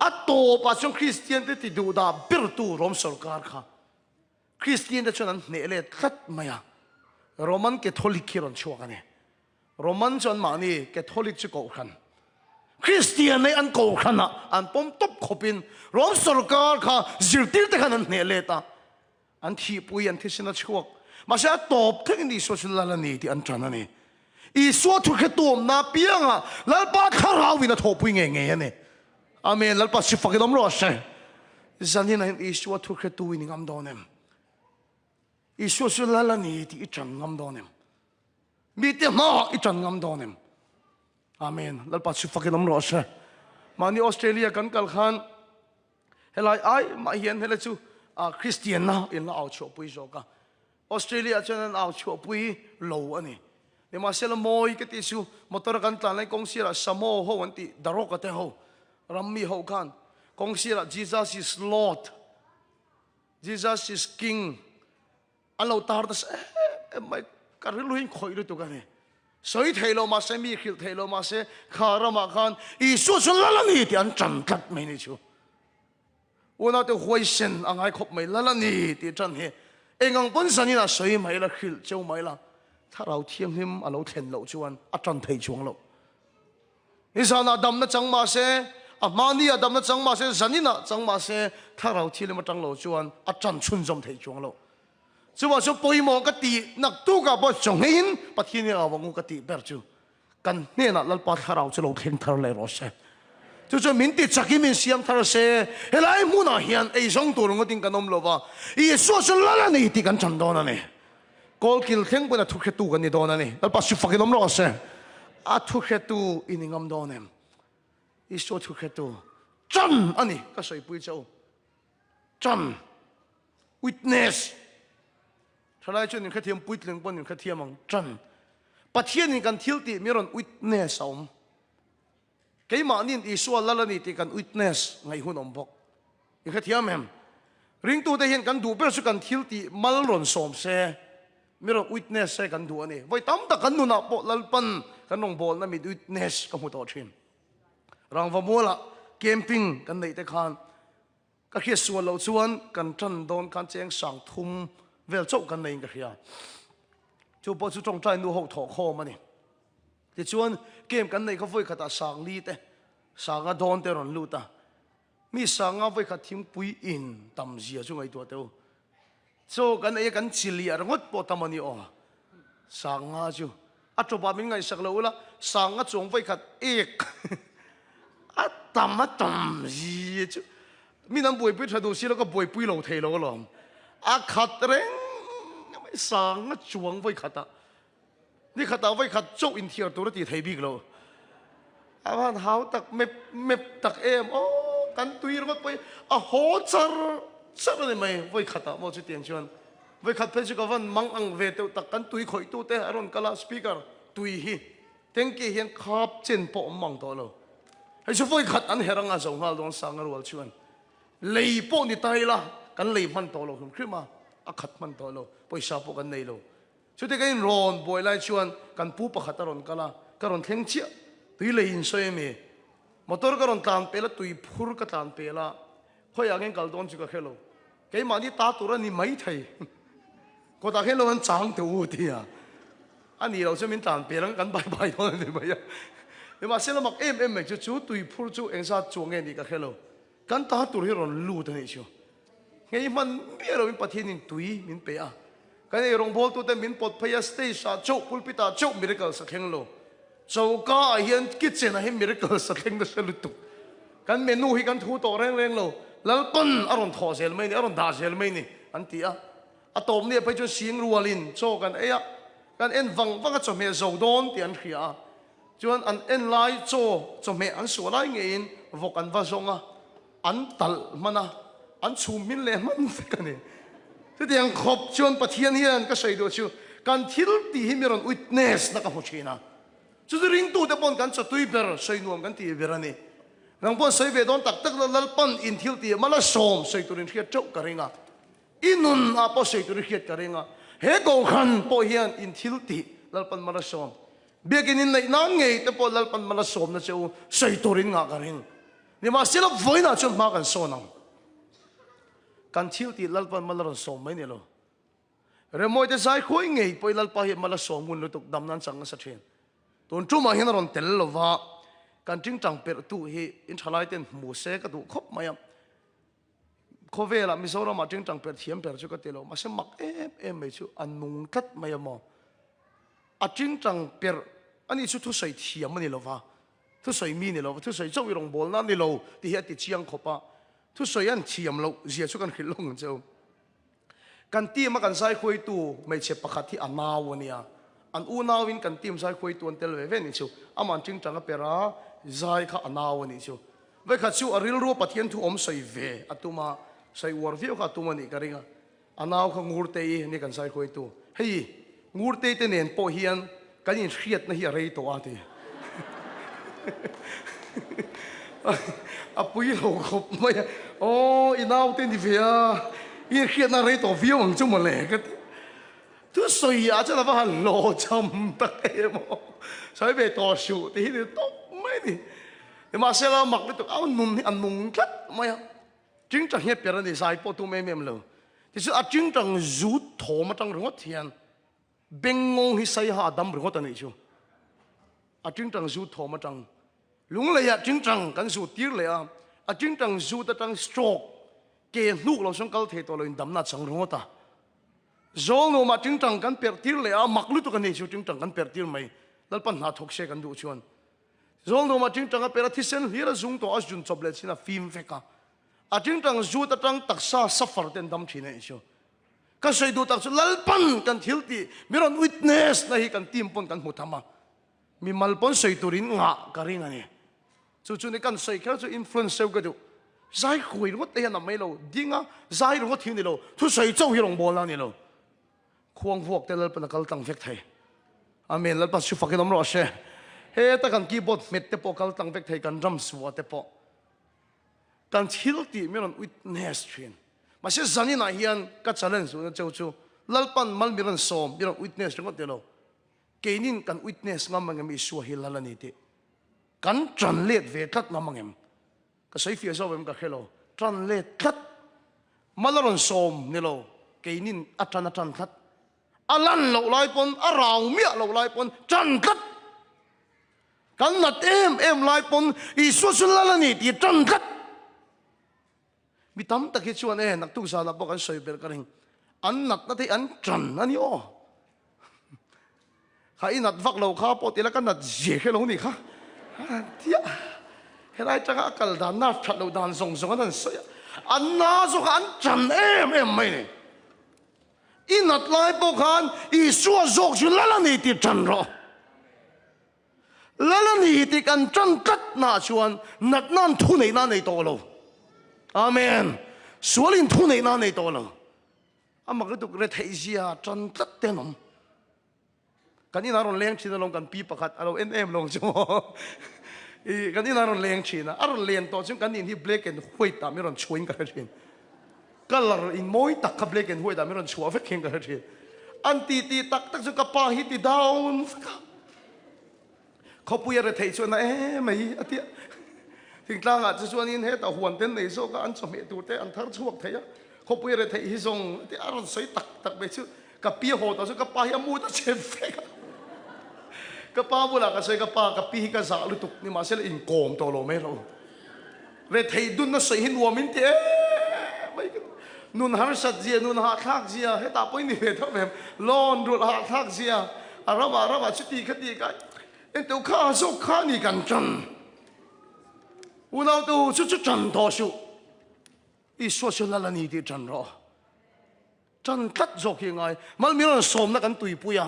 ato pa chung Christian te ti du da bir tu rom sarkar kha Christian te chuan an ne le tat maya Roman Catholic kiron chuak ane Roman chuan ma ni Catholic chu ko khan Christian nei an ko khana an pom top khopin rom sarkar kha zirtir te khan an ne le ta an thi pui an thisina chuak ma sha top thing ni social la ni ti an tran ani I so thu khe tom na pianga lal pa kharau wina thopui nge nge ane amen lal pa si fakidom ro se zanin I so thu khe tu win ngam donem I social la ni ti itran ngam donem mi te ma itran ngam donem amen lal pa si fakidom ro se mani Australia kan kal khan helai ai ma hian hela chu Christian na in la au cho pui zo ka Australia chanan au cho pui lo ani ni ma sel moi ke ti su motor kan tlan lai kong sira samo ho an ti daro ka te ho rammi ho khan kong sira Jesus is Lord Jesus is King alo tar das mai karluin khoi ru tu ka ne soi thelo ma se mi khil thelo ma se khara ma khan Isu la ni ti an chan tat mai ni chu una te hoi sen angai khop mai la ni ti chan he engang pon sani na soi mai la khil cheu mai la tharau thiam him alo then lo chuan a tran thei chuang lo isana dam na chang ma se amani adam na chang ma se zanina chang ma se tharau thil ma tang lo chuan a tran chun jom thei chuang lo chuwa so poimo ka ti nak tu ka bo chong hin pathin ya wangu ka ti ber chu kan ne na lal pa tharau chu lo theng thar le ro se chu chu min ti chaki min siam thar se helai mu na hian ei song tu rong ting kanom lo ba I so so la ni ti kan chan do na ne kol kil theng bu na thu khe tu kan ni do na ne lal pa su fa ke nom ro se a thu khe tu iningam do nem I so thu khe tu chan ani ka soi pui chau chan witness thalai chu ni kha thiam pui tleng pon ni kha thiam ang chan pathian ni kan thil ti miron witness om cái mà nên Isua la ni thì cần witness ngày hun om bok i kha thiam em ring tu te hian kan du per su kan thil ti mal ron som se miro witness se kan du ani voi tam ta kan nu na po lalpan kan nong bol na mi witness ka mu to thin rang va mola camping kan nei te khan ka khia sual lo chuan kan tran don kan cheng sang thum vel chau kan nei ka khia chu po chu tong trai nu ho tho kho ma ni ti chuan kem kan nei ka voi khata sang li te sanga don te ron lu ta mi sanga voi kha thim pui in tam zia chu ngai to teu so kan ei kan chili ar ngot po tamani o sanga chu a to ba min ngai sak lo la sanga chong voi khat ek a tam zia chu mi nam boi pui thadu si lo ka boi pui lo thei lo lom a khat reng sanga chuang voi khataนี่ข้าตาไว้ข้าโจอินเทียร์ตัวที่ไทยบิ๊กเราอาวันหาวตักเม็บตักโอ้กันตุยรถไปโหจาร์นี่ไม่ไว้ข้าตาโมจุดเตียนชวนไว้ข้าเพชรกวันมังอังเวตตักกันตุยข่อยตัวเตะอารมณ์กลาสปีกเกอร์ตุยฮีเต็งกี้เห็นขับเจนปอมมังตัวเราให้ช่วยขัดอันเฮรังอาจงฮัลโดนสังกัดวัลชวนเลยปอนี่ตายละกันเลยมันตัวเราขึ้นมาขัดมันตัวเราไปชาปกันในเราชุดที่กันร้อนบ่อยไล่ชวนกันปูปะขัดตรอนกันละกันร้อนเท่งเชี่ยตุยเลยอินสวยมีมอเตอร์กันร้อนตามเปล่าตุยพูร์กันตามเปล่าเขาอยากเห็นกันโดนจุกเขลกันมาที่ตาตัวนี้ไม่ไทยก็ตาเขลมันจางตัวที่อันนี้เราจะมีตามเปล่ากันบายๆตอนนี้ไม่ยังเดี๋ยวมาเสร็จแล้วมักเมกจู่ตุยพูร์จู่เอ็งซาจวงเงินดีกันเขลกันตาตัวที่ร้อนลู่ตัวนี้ชัวไงมันเบี้ยเราเป็นประเทศนี้ตุยมินเปล่า kan e rong bol tu te min pot phaya stage sa chok pulpita chok miracle sa kheng lo chauka hian kitchen a hi miracle sa kheng da salutu kan menu hi kan thu to reng reng lo lalpan aron tho sel mai ni aron da sel mai ni antia atom ni pai chu sing rualin cho kan eya kan en wang cho me zo don ti an khia chuan an en lai cho me an su lai nge in vok an va zonga an tal mana an chu min le man kan ni tu tiang khop chuan pathian hian ka sei do chu kan thil ti hi miron witness na ka hochina chu ring tu te pon kan cho tui ber sei nuam kan ti berani nang pon sei ve don tak tak lalpan in thil ti mala som sei turin khiat chok karinga inun a po sei turin khiat karinga he go khan po hian in thil ti lalpan mala som beginin nei na ngei te po lalpan mala som na cheu sei turin nga karing ni ma silap voina chun ma kan sonang kan thil ti lalpan mala som mai ni lo remoi te sai khoi ngei poi lalpa hi mala som mun lutuk dam nan chang sa then ton chu ma hin ron tel lo wa kan ting tang per tu hi in thalai ten mu se ka du khop mayam khovela mizoram ma ting tang per thiam per chu ka telo ma se mak em mai chu anung kat mayamo a ting tang per ani chu thu sei thiam ani lo wa thu sei mi ni lo thu sei chau rong bol na ni lo ti hi ti chiang khopa thu sei an thiam lo zia chu kan khil long chau kan ti ma kan sai khoi tu mai che pakhat hi anaw ania an u nawin kan tim sai khoi tu an tel ve ve ni chu aman ting tang a pera zai kha anaw ni chu ve kha chu aril ru pathian thu om sei ve atuma sei war view kha tuma ni karinga anaw kha ngurte i ni kan sai khoi tu hei ngurte te nen po hian kan in hriat na hi rei to ati apui lo khop mai o inaw te ni ve a in hriat na rei to view ang chu ma le ka tu soi ya cha la ba lo cham ta e mo sai ve to shu ti ni to mai ni ma se la mak le to au nun ni an nung kat mai chính chẳng hết biệt này sai po tu mềm mềm lo thì sự chính chẳng rút thổ mà chẳng rung thiền bên ngông hi say ha đâm rung tận này chứ chính chẳng rút thổ mà chẳng lúng lại chính chẳng cần rút tiếc lại chính chẳng rút ta chẳng stroke kề nút lo xong câu thế to lên đâm na chẳng rung ta rồi nó mà chính chẳng cần biệt tiếc lại mặc lúc tụi cái này chứ chính chẳng cần biệt tiếc mày lal pan na thok se kan du chuan rồi nó mà chính chẳng biệt thì sen hi ra zung to as jun chob le china phim feka a ting tang zu ta tang taksa suffer ten dam thine chu ka sei du tak chu lalpan kan thilti miron witness na hi kan tim pon kan hutama mi malpon sei turin nga karing ani chu chu ne kan sei kha chu influence seu ga du zai khoi ro te na mai lo dinga zai ro thing ni lo thu sei chau hi rong bol na ni lo khuang vuak te lalpan kal tang vek thai amen lalpa su fakin om ro she he ta kan keyboard met te po kal tang vek thai kan drum suwa te po kan thilti miron witness thin ma se zani na hian ka challenge su chau chu lalpan mal miron som miron witness ringot telo keinin kan witness ngamang mi su hi lalani te kan translate ve tat ngamangem ka sei fia so bem ka khelo translate tat malaron som nilo keinin atana tan tat alan lo lai pon arau mi lo lai pon tran tat kan nat em lai pon i su su lalani ti tran tat mi tam tak hi chuan nak tu sa na bokan soi ber karing an nat na te an tran ani o kha i nat vak lo kha po ti la kan nat je khe lo ni kha tia helai changa akal dan na that lo dan song song an soi an na zo kha an tran em mai ni i nat lai po khan i su zok chu la la ni ti tran ro la la ni ti kan tran kat na chuan nat nan thu nei na nei to lo amen sualin thu nei na nei to lo ama ka tuk re thei sia tran tat te nom kan ina ron leng china long kan pi pakhat alo em long chu i kan ina ron leng china aron len to chung kan in hi black and white ta mi ron chuin ka thin color in moi tak ka black and white ta mi ron chua vek king ka thin an ti tak chu ka pa hi ti down khopuya re thei chu na mai atia thing tlang a chuan in he ta huan ten nei so ka an chome tu te an thar chuak theya khopuya re thei hi zong ti aron soi tak be chu ka pi ho ta chu ka pa hi mu ta che fe ka pa bula ka soi ka pa ka pi ka za lu tuk ni ma sel in kom to lo me lo re thei dun na soi hin wa min te mai nun har sat zia nun ha thak zia he ta poi ni ve tho mem lon ru ha thak zia arama chuti khati ka en to kha so kha ni kan chan unau tu chu chan tho su i so so la ni ti chan ro chan tat zo ki ngai mal mi ron som na kan tui puya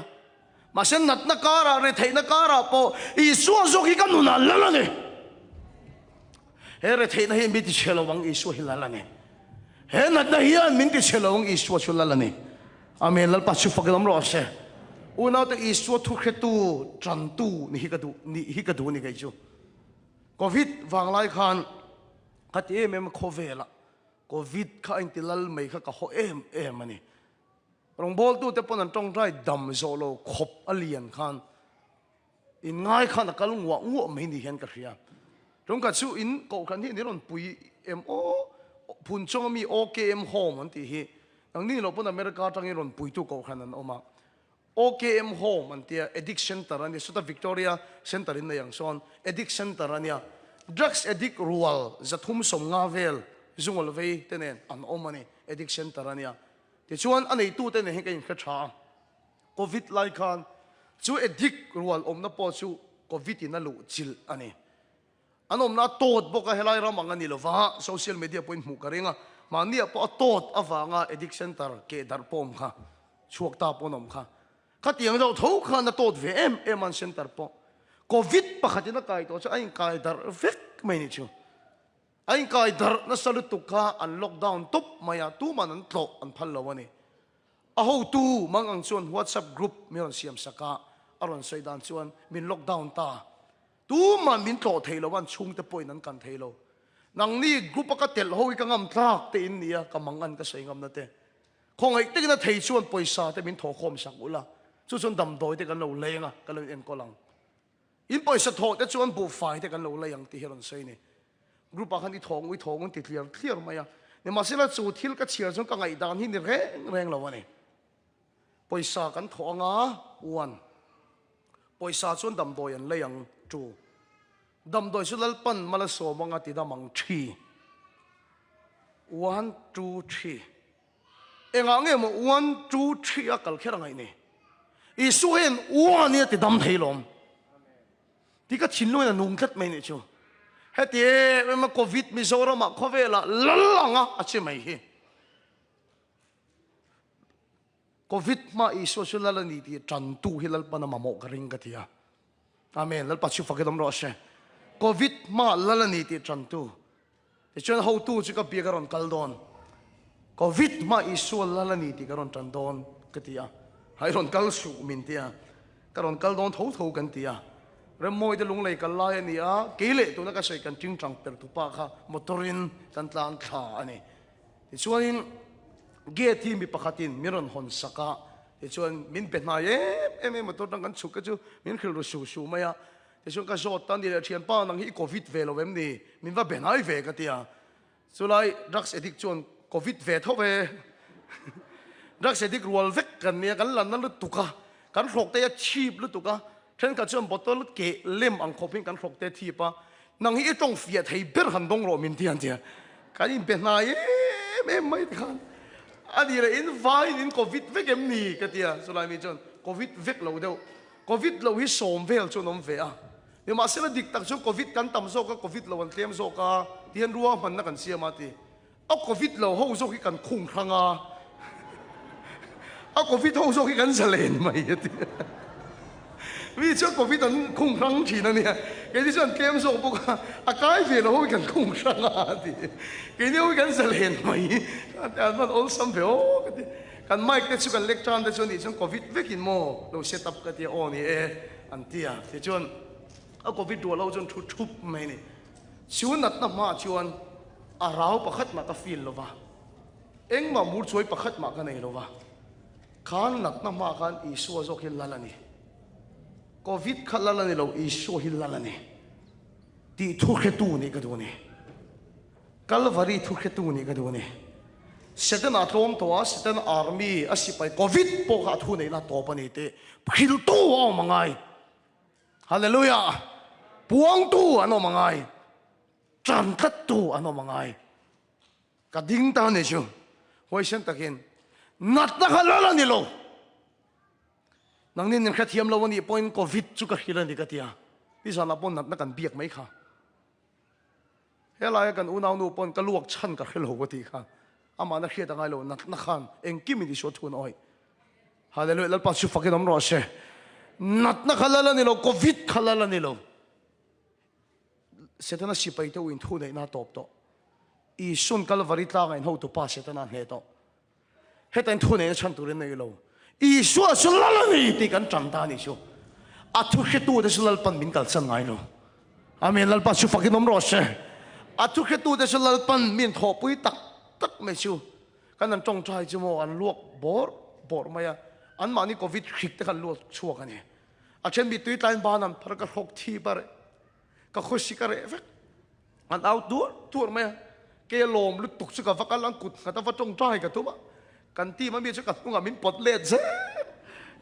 mà sen nát na cara re thei na cara po i so zo ki kan nun la ni he re thei na hi mi ti chelo wang i so hi la ni he nát na hian min ti chelo wang i so la ni amen lal pa chu fakam ro se unau te i so thu khetu tran tu ni hi ka du ni kai chu covid wang lai khan khat em khovela covid kha intilal mai kha ka ho em ani rong bol tu te pon an tong trai dam zo lo khop alian khan in ngai khan ka lung wa ngu mai ni hian ka hria rong ka chu in ko khan hi ni ron pui em o phun chong mi okm home an ti hi ang ni lo pon america tang ron pui tu ko khan an oma okm home an tia addiction center ani suta victoria center in na yang son addiction center ania drugs addict rual zathum som nga vel zungol vei tenen an omani addiction center ania ti chuan anei tu te ne he kain kha tha covid lai khan chu addict rual omna po chu covid in alu chil ani anom na tot boka helai ramang ani lova social media point mu karenga mania po tot awanga addiction center ke dar pom kha chuak ta ponom kha khatiang zo tho kha na tot ve em an center po covid pakhatina kai to cha ain kai dar vek mai ni chu ain kai dar na salut tu kha an lockdown top maya tu man an tlo an phal lawani a ho tu mangang chuan whatsapp group miron siam saka aron saidan chuan min lockdown ta tu man min tlo theilo wan chung te point an kan theilo nang ni group ka tel hoi ka ngam tlak te in nia ka mangan ka sei ngam na te khong ai te na thei chuan poisa te min tho khom sak ula chu chun dam doi te kan lo lenga ka lo en ko lang in poisa tho te chuan bu fai te kan lo leyang ti heron sei ni group a khan ti thong ui thong ti clear maya ne masila chu thil ka chiar chung ka ngai dan hi ni reng lo wani poisa kan tho anga one poisa chuan dam doi an leyang two dam doi chu lal pan mala so manga ti da mang three 1 2 3 enga nge mo 1 2 3 a kal khera ngai ni i su hen wa ni ti dam theilom ti ka chin lo na nung khat mai ni chu heti ma covid mi zoro ma khovela lalanga achi mai hi covid ma i social la ni ti tran tu hilal pana ma mo garing ka tia amen lal pa chu fakadam ro she covid ma lala ni ti tran tu ti chon ho tu chu ka pi garon kaldon covid ma i sual lala ni ti garon tran don ka tia hai ron kal su min tia karon kaldon tho tho kan tia remoi de lung lei kal lai ni a kele tu na ka sei kan ting chang per tu pa kha motorin kan tlan kha ani ti chuanin ge ti mi pakhatin miron hon saka ti chuan min pe na em motor dang kan chu ka chu min khil ru su maya ti chuan ka zot tan ni thian pa nang hi covid ve lo vem ni min va benai ve ka tia chulai drugs addict chuan covid ve tho ve drugs addict rual vek kan ne kan lan na lu tuka kan rok te cheap lu tuka then ka chuan bottle ke lem ang khopin kan rok te thi pa nang hi tong fia thei ber han dong ro min tian tia kan in pe na em mai khan ani re in vai in covid vek em ni ka tia chulai mi chuan covid vek lo deu covid lo hi som vel chu nom ve a ni ma sela dik tak chu covid kan tam zo ka covid lo an tlem zo ka tian ruwa man na kan sia ma ti a covid lo ho zo ki kan khung khanga a covid ho zo ki kan zalen mai ti vì cho covid an khung khang chi na nia cái đi chọn kem zo bu ka a kai ve lo ho kan khung khang a ti cái ni ho kan zalen mai an man all some ve o kan mic te chu kan lecture te chu ni chung covid vekin mo lo set up ka ti o ni an tia ti chon a covid do lo chon thup mai ni chu nat na ma chuan a rau pakhat ma ka feel lo wa eng ma mur choi pakhat ma ka nei lo wa khan nat na ma khan I su zo khil la ni covid khalala ni lo I su hilala ni ti thu khetu ni ka do ni kalvari thu khetu ni ka do ni setan atom to a setan army asipai covid po kha thu nei na to pa ni te khil tu wa mangai hallelujah puang tu ano mangai tran khat tu ano mangai ka ding ta ne chu hoi sen takin nat na halala ni lo nang nin kha thiam lo ni point covid chu ka hilan ni ka tia ti sa na pon nat na kan biak mai kha helai kan unaw nu pon ka luak chan ka helo wa ti kha ama na khia ta ngai lo nat na khan eng kim ni so thun oi hallelujah lal pa chu fakin om ro she nat na halala ni lo covid halala ni lo setana sipai te win thu nei na top to i sun kalvari tla ngai ho to pa setana he to hetain thu nei chan tu ren nei lo i su sulala ni ti kan cham ta ni chu a thu he tu de sulal pan min kal san ngai lo amen lal pa chu fakin om ro she a thu he tu de sulal pan min tho pui tak tak me chu kan an tong trai chu mo an luok bor maya an ma ni covid khik te kan luok chuak ani a chen bi tui tain ban an phar ka hok thi par ka khoshi ka re an outdoor tour maya ke lom lu tuk chu ka vakalang kut ka ta va tong trai ka tu ba kan ti ma mi chu ka tunga min pot le je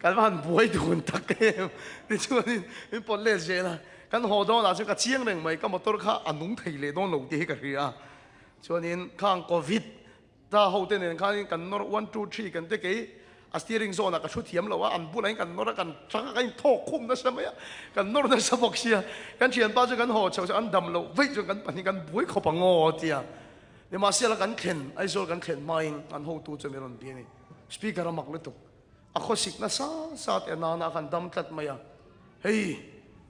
kan van buai dun tak em ni chu ni min pot le je na kan ho do na chu ka chiang leng mai ka motor kha anung thei le don lo ti ka ria chu nin khang covid ta ho te nen khan kan nor 1 2 3 kan te ke a steering zone ka thu thiam lo wa an bu lai kan nor kan chang kan thok khum na sama ya kan nor na sabok sia kan chian pa chu kan ho chau an dam lo vei chu kan pani kan buai kho pa ngo tia ni ma sia la kan khen ai zol kan khen mai an ho tu chu meron bi ni speaker amak le tu a kho sik na sa te na kan dam tat maya hey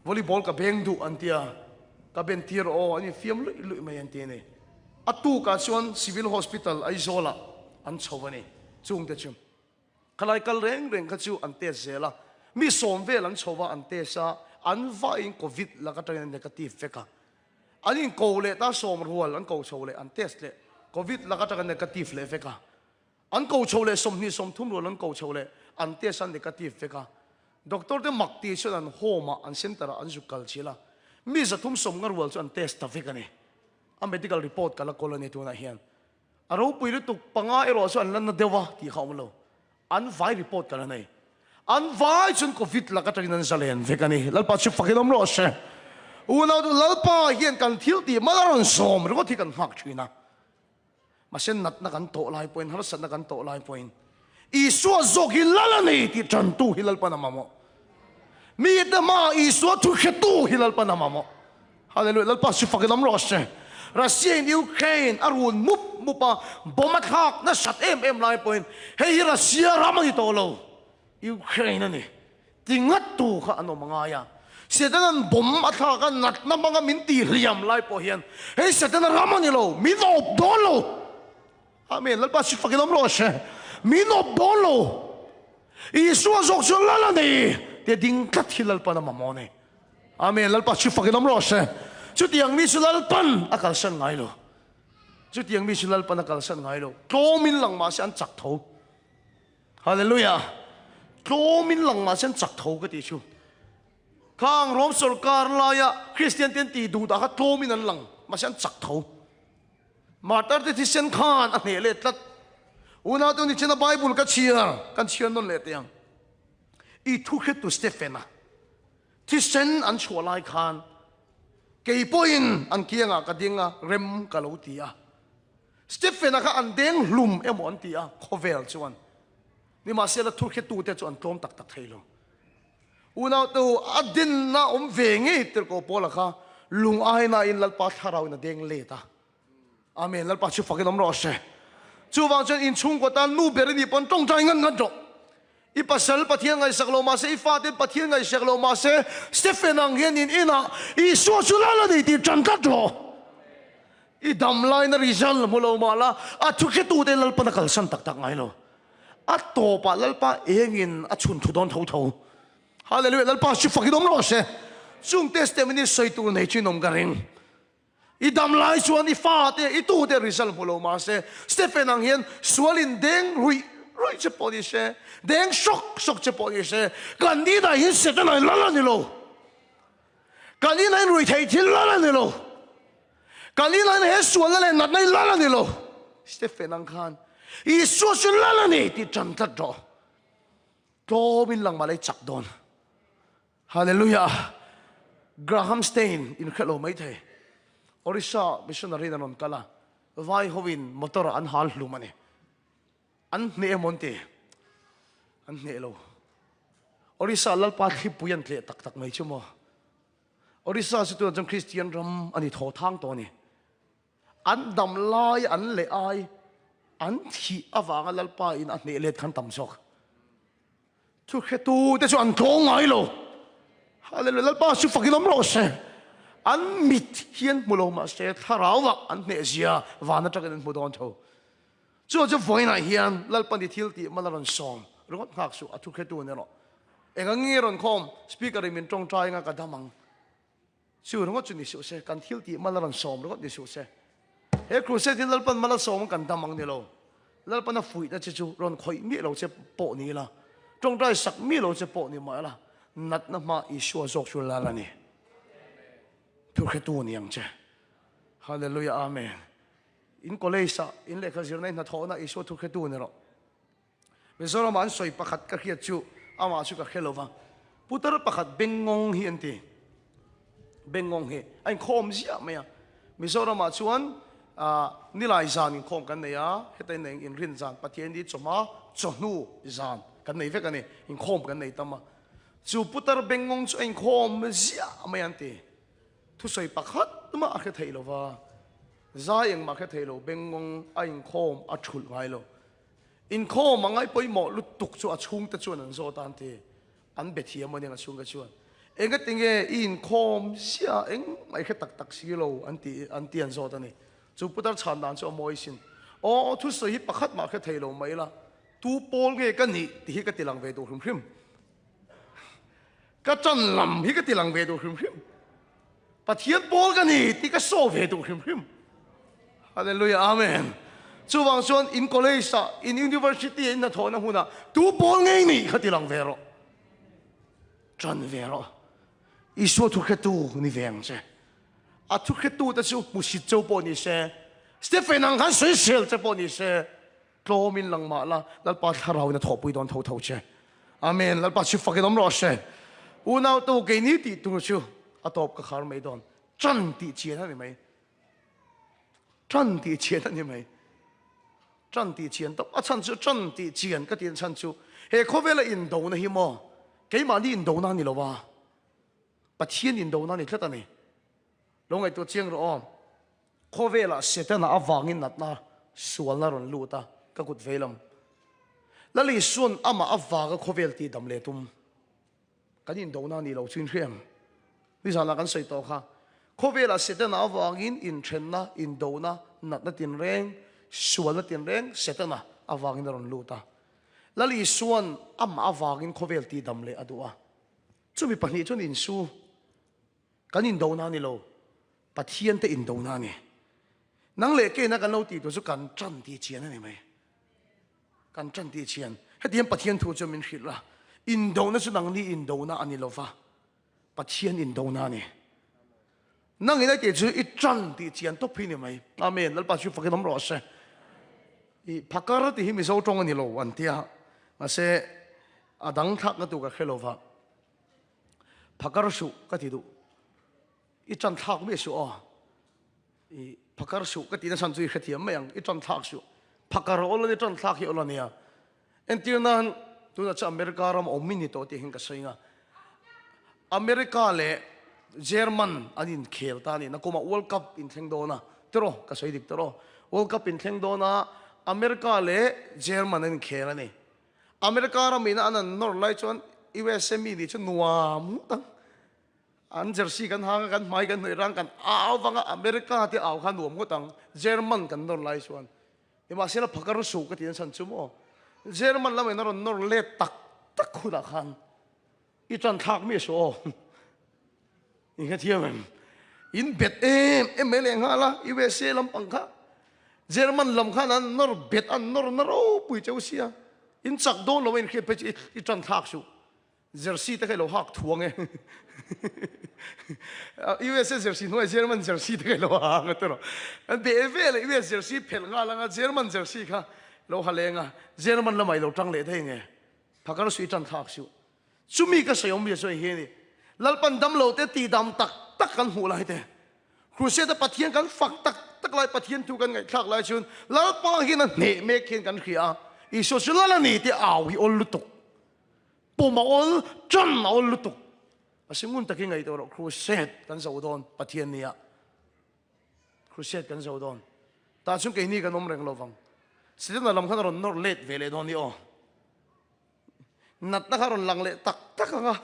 volleyball ka beng du an tia ka ben tir o ani fiam lu mai an ti ni atu ka chuan civil hospital ai zola an chowani chung te chum khalai kal reng ka chu an te zela mi som ve lan chowa an te sa an va in covid la ka tra negative feka anin ko le ta som rual an ko chole an test le covid la ka tra negative le feka an ko chole som ni som thum rual an ko chole an test an negative feka doctor te makti chuan an homa an center an zukal chila mi za thum som ngar rual chu an test ta feka ni a medical report kala colony tu na hian aro puilu tu panga ero so an lan na dewa ti khawmlo an vai report kala nei an vai chun covid la ka tagin an zalen vekani lalpa chu fakinom ro she una du lalpa hian kan thil ti malaron som ro thi kan hak thina masen nat na kan to lai point har san na kan to lai point i so zogi lalani ti chan tu hilal pa na mamo mi de ma i so tu khetu hilal pa na mamo hallelujah lalpa chu fakinom ro she Russia and Ukraine arun mupa bomat hak na sat em lai point hey Russia ramani tolo Ukraine ni tingat tu kha ano mga ya sedan bom atha ka nat na mga minti riam lai po hian hey sedan ramani lo minop dolo amen lalpa si fakinom ro she minop dolo isu azok sulala ni te ding kat hilal pa na mamone amen lalpa si fakinom ro she chu tiang mi sulal pan akal san ngai lo chu tiang mi sulal pan akal san ngai lo tlomin lang ma san chak tho hallelujah tlomin lang ma san chak tho ka ti chu khang rom sarkar la ya christian ten ti du da ka tlomin an lang ma san chak tho matar te sen khan a ne le tat una tu ni chena bible ka chia kan chia non le tiang I thu khet tu Stephena ti sen an chulai khan kei poin an kianga ka dinga rem kalotia Stephen ka an deng hlum emon tia khovel chuan ni ma sela thur khe tu te chuan tlom tak tak thailo una to adin na vengi ter ko pola kha lung ai na in lalpa tharau na deng leta amen lalpa chu fakin om ro she chu wang chen in chung ko ta nu berni pon tong chai ngan ngan ro I pasal pathian ngai saklo ma se I fatin pathian ngai saklo ma se Stephen ang hian in ina I so sulala ni ti chan kat ro I dam lai na rizal mulo mala a thu khe tu de lal pa nakal san tak tak ngai lo a to pa lal pa engin a chun thu don tho tho hallelujah lal pa shi fakidom lo se chung testimony sai tu nei chinom garing I dam lai chuan I fate I tu de rizal mulo ma se Stephen ang hian sualin deng rui che podi she deng sok che podi she kanina hin setan ai lala ni lo kanina in rui thei thil lala ni lo kanina in he suala le nat nai lala ni lo Stephen ang khan I so sun lala ni ti chan tat do to min lang malai chak don hallelujah Graham Stein in khelo mai the Orissa missionary na non kala vai hovin motor an hal lumani an ne monte an ne lo orisa lalpa thi puyan tle tak tak mai chumo orisa situ jam Christian ram ani tho thang to ni an dam lai an le ai an thi awanga lalpa in an ne let khan tam sok chu khetu te chu an thong ai lo hallelujah lalpa su fakinom ro se an mit hian mulo ma se tharawa an ne zia wana takan mudon tho chu chu voina hian lalpa ni thil ti malaron song rongot khak su athu khetu ne ro enga ngiron khom speaker min tong trai nga ka damang su rongot chu ni su se kan thil ti malaron som rongot ni su se he crusade tin lalpan mala som kan damang ni lo lalpan na fui na chu ron khoi mi lo che po ni la tong trai sak mi lo che po ni ma la nat na ma isu zok chu la la ni thu khetu ni ang che hallelujah amen in kolesa in le khazir nei na thona isu thu khetu ni ro mesora man soi pakhat ka khiat chu ama chu ka khelova putar pakhat bengong hi anti bengong he ein khom zia maya mesora ma chuan nilai zan in khom kan ne ya hetai neng in rin zan pathian di choma chonu zan kan nei ve kan ne in khom kan nei tama chu putar bengong chu ein khom zia maya anti thu soi pakhat ma khe theilova zayeng ma khe theilo bengong ein khom a thul ngai lo in khom mangai poimo lutuk chu a chung ta chuan an zo tan te an bethia mo nenga chung ka chuan enga tinge in khom sia eng mai khe tak tak si lo anti an zo ta ni chu putar chan dan chu moi sin o thu soi pakhat ma khe theilo mai la tu pol nge ka ni ti hi ka tilang ve do hrim hrim ka chan lam hi ka tilang ve do hrim hrim pathian pol ka ni ti ka so ve do hrim hrim hallelujah amen chu wang chuan in college in university in na thona huna tu pol nge ni ka tilang ve ro chan ve ro isu thu khetu ni veng che a thu khetu ta chu mu si chou po ni se Stephen ang kan sui sel che po ni se tlo min lang ma la lal pa tharau na thopui don thau thau che amen lal pa chu fakedom ro se unau tu ke ni ti tu chu atop ka khar mai don chan ti chien na ni mai chan ti chien na ni mai chan ti chien to a chan chu chan ti chien ka tin chan chu he khovela in do na hi mo ke ma ni in do na ni lo wa pathian in do na ni thlata ni longai tu chiang ro om khovela setana awangin natna sual na ron luta ka kut velam lali sun ama awaga khovel ti dam le tum kanin do na ni lo chin hriam ni sala kan sei to kha khovela setana awangin in thenna in do na natna tin reng sual na tin reng setana awangin ron luta lali sun ama awangin khovel ti dam le adua chumi pani chun in su kanin do na ni lo pathian te in do na ni nang le ke na kan lo ti to su kan chan ti chian ni mai kan chan ti chian hetiam pathian thu chu min hila in do na su nang ni in do na ani lova pathian in do na ni nang ina ke chu I chan ti chian to phi ni mai amen lal pa chu fakin om ro se I phakar ti hi mi so tong ani lo an tia ma se adang thak na tu ka khelova phakar su ka ti du I chan thak me su o I phakar su ka ti na san chui khatiam mayang I chan thak su phakar ol ni chan thak hi ol ania entir nan tu na cha America ram omini to ti hin ka soinga America le German anin khel ta ni na koma World Cup in theng do na tero ka soi dik tero World Cup in theng do na America le German anin khel ani America ram ina anan nor lai chon USA mi ni chu nuam tang an jersey kan hang kan mai kan rang kan aw wanga America ti aw khan nuam ko tang German kan nor lai chuan ima sela phakar su ka tin san chu mo German lam nor le tak tak khuda khan I chan thak mi so in ka thiam in bet mele ngala USA lam pangkha German lam khan an nor bet an nor naro pui chau sia in chak do lo in khe pe I chan thak su jersey te lo hak thuang USA jersey no German jersey te lo hak to an be vel US jersey phel nga la German jersey kha lo halenga German la mai lo tang le the nge phakar sui chan thak su chumi ka sayom ye so he ni lalpan dam lo te ti dam tak tak kan hu lai te crusade pathian kan fak tak tak lai pathian tu kan ngai thak lai chun lalpa hin na ne me khen kan khia isu sulala ni ti awi ol lutuk poma ol jan ol lutuk asingun taking ngai to crusade kan zo don pathian nia crusade kan zo don ta chung ke ni kan om reng lovang sidna lam khan ron nor let vele don ni o nat na karon lang le tak tak nga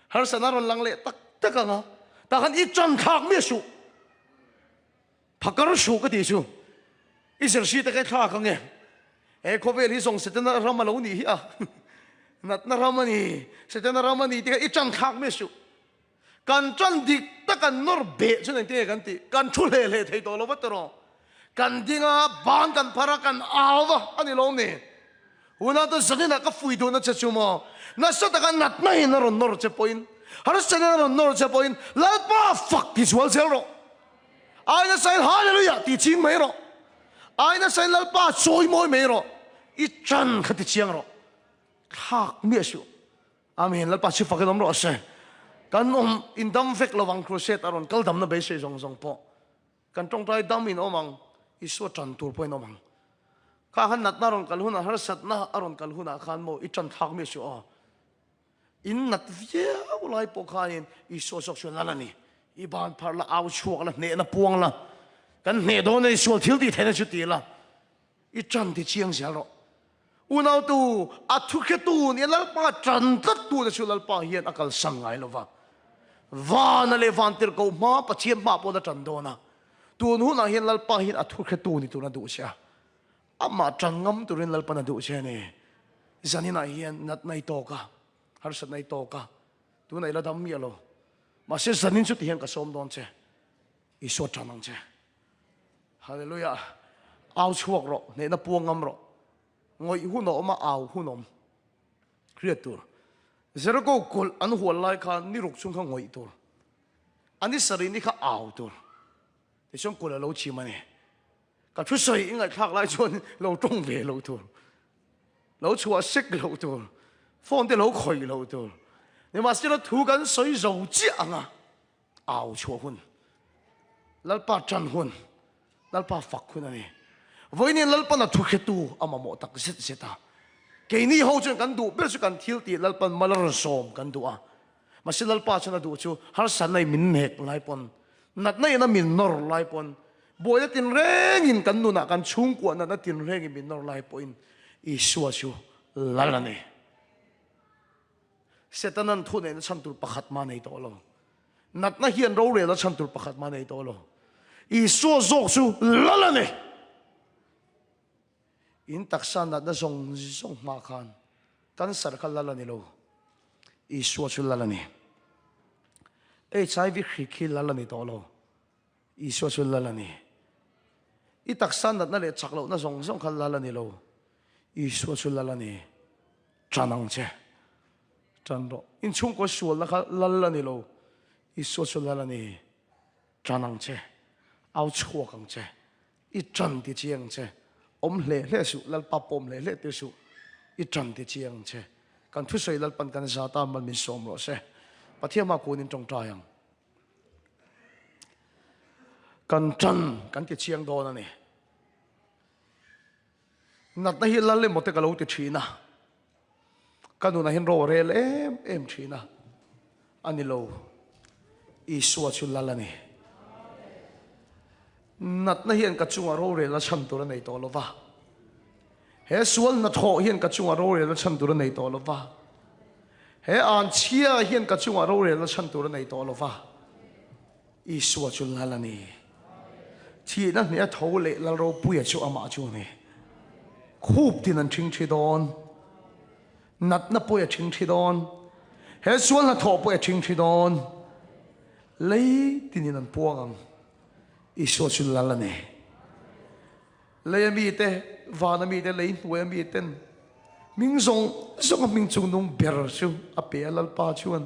har sanaron lang le tak tak nga ta kan i chan khak me su phakar su ka ti su isel si ta ka thak nge e ko ve li song sidna ramalo ni hi a nat na ramani sidna ramani ti ka i chan khak me su kan chan dik ta kan nor be chu nei te kan ti kan thu le le thei to lo wat ro kan dinga ban kan phara kan awa ani lo ne una to sakina ka fui do na che chumo na sa ta kan nat mai na ron nor che point har sa na ron nor che point la pa fuck this wal zero ai na sai hallelujah ti ching mai ro ai na sai lal pa choi moi mai ro i chan kha ti chiang ro khak mi su amen lal pa chi fa ka dom ro se kan in dam fek lo wang crusade aron kal dam na be se jong jong po kan tong tai dam in omang isu chan tur point omang ka han nat na ron kalhuna har sat na aron kalhuna khan mo i chan thak mi su a in nat via ulai po khain isu sok chu na ni i ban phar la aw chuak la ne na puang la kan ne do ne sol thil ti thena chu ti la i chan ti chiang sia ro unau tu athu khe tu ni lal pa chan tat tu de chu lal pa hian akal sangai lo wa na le van tir ko ma pachiem ma po da chan do na tu nu na hian lal pa hian athu khe tu ni tu na du sia ama changam turin lal pa na du sia ne zanina hian nat nai to ka har sat nai to ka tu nai la dam mi lo ma se zanin chu ti hian ka som don che i so chanang che hallelujah aw chuak ro ne na puangam ro ngoi hu no ma aw hu nom creator zero go kol an hual lai kha ni ruk chung kha ngoi tur ani sari ni kha aw tur ti song kol lo chi ma ne ka thu soi ingai thak lai chon lo tong ve lo tur lo chua sik lo tur phone te lo khoi lo tur ni ma se lo thu kan soi zo chi anga aw chua hun lal pa chan hun lal pa fak hun ani voi ni lal pa na thu khe tu ama mo tak zet zeta ke ni ho chen kan du be chu kan thil ti lal pan malar som kan du a ma se lal pa chana du chu har san nei min nek lai pon nat nei na min nor lai pon boya tin reng in kan nu na kan chung ko na tin reng in min nor lai poin i suwa chu lalani setanan thu ne chan tur pakhat ma nei to lo nat na hian ro re la chan tur pakhat ma nei to lo i so zok chu lalani in taksan nat na zong zong ma khan kan sar khal lalani lo i so chu lalani HIV khil lalani to lo i so chu lalani i taksan nat na le chak lo na zong zong khal lalani lo i so chu lalani chanang che chanro in chung ko sual na khal lalani lo i so chu lalani chanang che au chhuak ang che i chan ti chiang che om le le su lal pa pom le le te su i chan ti chiang che kan thu sei lal pan kan za ta man min som ro se pathiam ma ko nin tong ta yang kan chan kan ti chiang do na ni nat na hi lal le mote ka lo ti thina kanu na hin ro rel em thina ani lo i suwa chu lalani nat na hian ka chunga ro re la cham tur nei to lo wa he sual na tho hian ka chunga ro re la cham tur nei to lo wa he an chia hian ka chunga ro re la cham tur nei to lo wa i suwa chu lalani thi na ne tho le la ro pu ya chu ama chu ne khup tin an thing thi don nat na pu ya thing thi don he sual na tho pu ya thing thi don lei tin an puang i so chu lalani lei mi te vana mi te lei we mi ten ming zong zong ming chung nong ber chu a pe lal pa chuan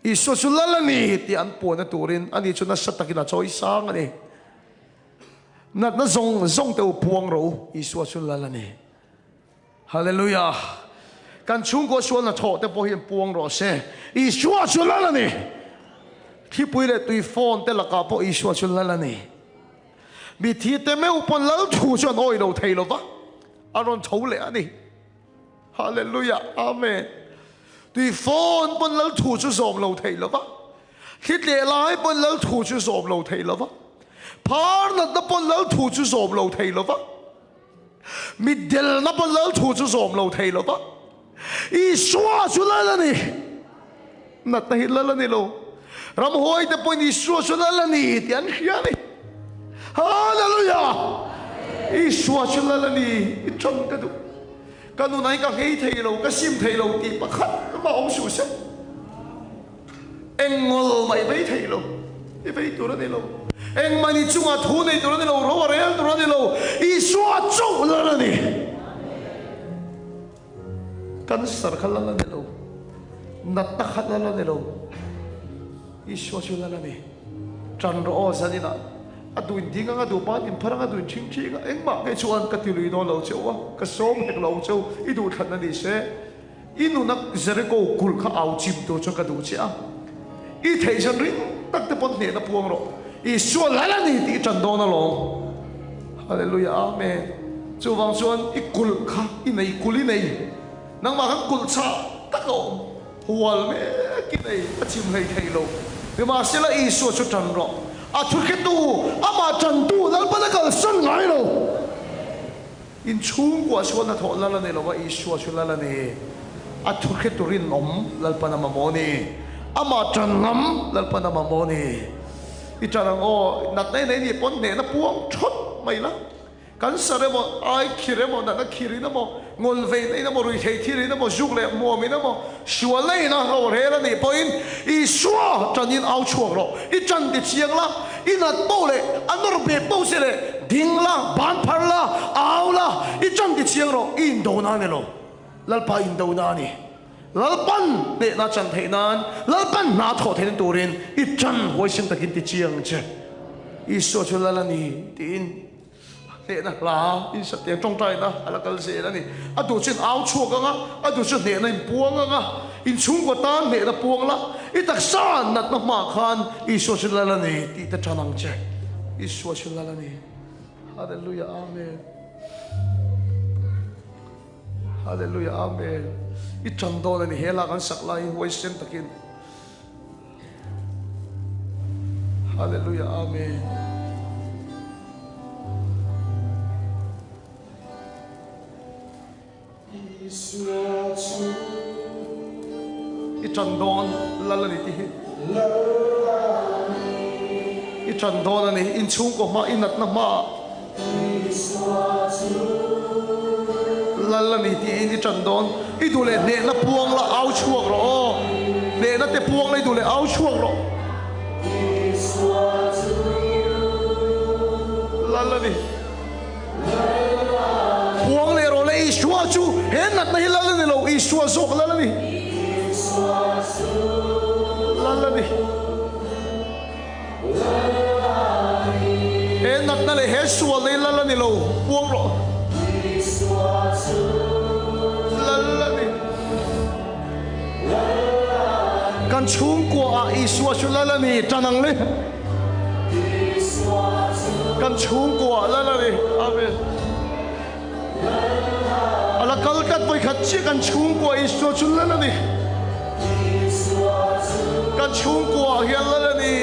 i so chu lalani ti an po na turin ani chu na satakina choi sang ani nat na zong zong te puang ro i so chu lalani hallelujah kan chung ko so na tho te po hian puang ro se i so chu lalani khi pui le tui phone te laka po i so chu lalani mi thi te me upon lal thu chuan oi lo thei lo wa aron thấu lẽ đi hallelujah amen tuy phone bôn lal thủ cho dòm lâu thầy là vợ hít lệ lại bôn lal thủ cho dòm lâu thầy là vợ phar nát nó bôn lal thủ cho dòm lâu thầy là vợ mít del nó bôn lal thủ cho dòm lâu thầy là vợ ý xóa cho lại nè nát ta hít lại nè lâu ram hoi ta bôn ý xóa cho lại nè tiền kia nè hallelujah ý xóa cho lại nè ý trong cái đó cái nụ này cái hay thầy lâu cái sim thầy lâu thì bắt khát cái mà ông sụt sét anh ngồi mày mấy thầy lâu đi mấy tụi nó đi lâu anh mà đi chung à thu này tụi nó đi lâu rồi rồi tụi nó đi lâu ý xóa chỗ là đi căn sở khăn là đi lâu nát tắc khăn là đi lâu ý xóa chỗ là đi tràn rõ ra đi nào tụi đi ngang tụi bạn tìm phật ngang tụi chính trị anh mà cái chuyện cái tiêu lưới nó lâu châu á cái số một lâu châu ít tụi thằng này sẽ ít nụ nắp giờ có cùl khá áo chim tụi cho cái tụi chứ ít thấy chân rin tắc tới bọn này nó buông rồi ít xóa lại là gì thì chân đó nó lòng hallelujah amen chú vang xuân ít cùl khá ít này cùl ít này nang mà khá cùl cha tắc rồi hual mẹ cái này chim hay thấy lâu nhưng mà sẽ là ít xóa cho chân rồi thôi cái tu, mà chân tu, nó bắt đầu sân ngài rồi. In chung qua xuân là thọ là này, là Isua xuân là này. Thôi cái tu rin nấm là pan nam mô ni, mà chân nấm là pan nam mô ni. Ít chân ngô, nát này này bọn này nó buông chốt mày lắm. Cảnh sát này mà ai khi này mà nó khi này mà ngôn về này nó mà rồi thấy thì này mà dục lại mua mình nó mà xua lấy nó rồi thế là này point Isua chân in áo chuộc rồi, ít chân thì chiang la. Ina tole anor be pose le dingla ban parla aula I cham ti chiang ro indona ne lo lalpa indona ni lalpan ne na chan theinan lalpan na tho thein turin I chan voisin takin ti chiang che I so chulala ni tin ne na la in sa tiang trong tai na ala kal se la ni adu chin au chuak nga adu chu ne na puang nga in chung ko tan ne na puang la I tak san nat na ma khan I so chulala ni ti ta chanang che I so chulala ni hallelujah amen hallelujah amen I chan do ni hela kan sak lai hoi sen takin hallelujah amen I chan don lala ni ti I chan don ni in chung ko ma inat na ma lala ni ti in chan don I du le ne na puang la au chuak ro ne na te puang la du le au chuak ro lala ni puang le ro le I shua chu hen nat na hilala ni lo I shua zok lala ni lala ni hen nat na le he shua le lala ni lo puang ro lala ni kan chung kwa I shua chu lala ni tanang le kan chung kwa lala ni amen ala kalkat boy khatchi kan chung kwa Isua chulala ni kan chung kwa hialala ni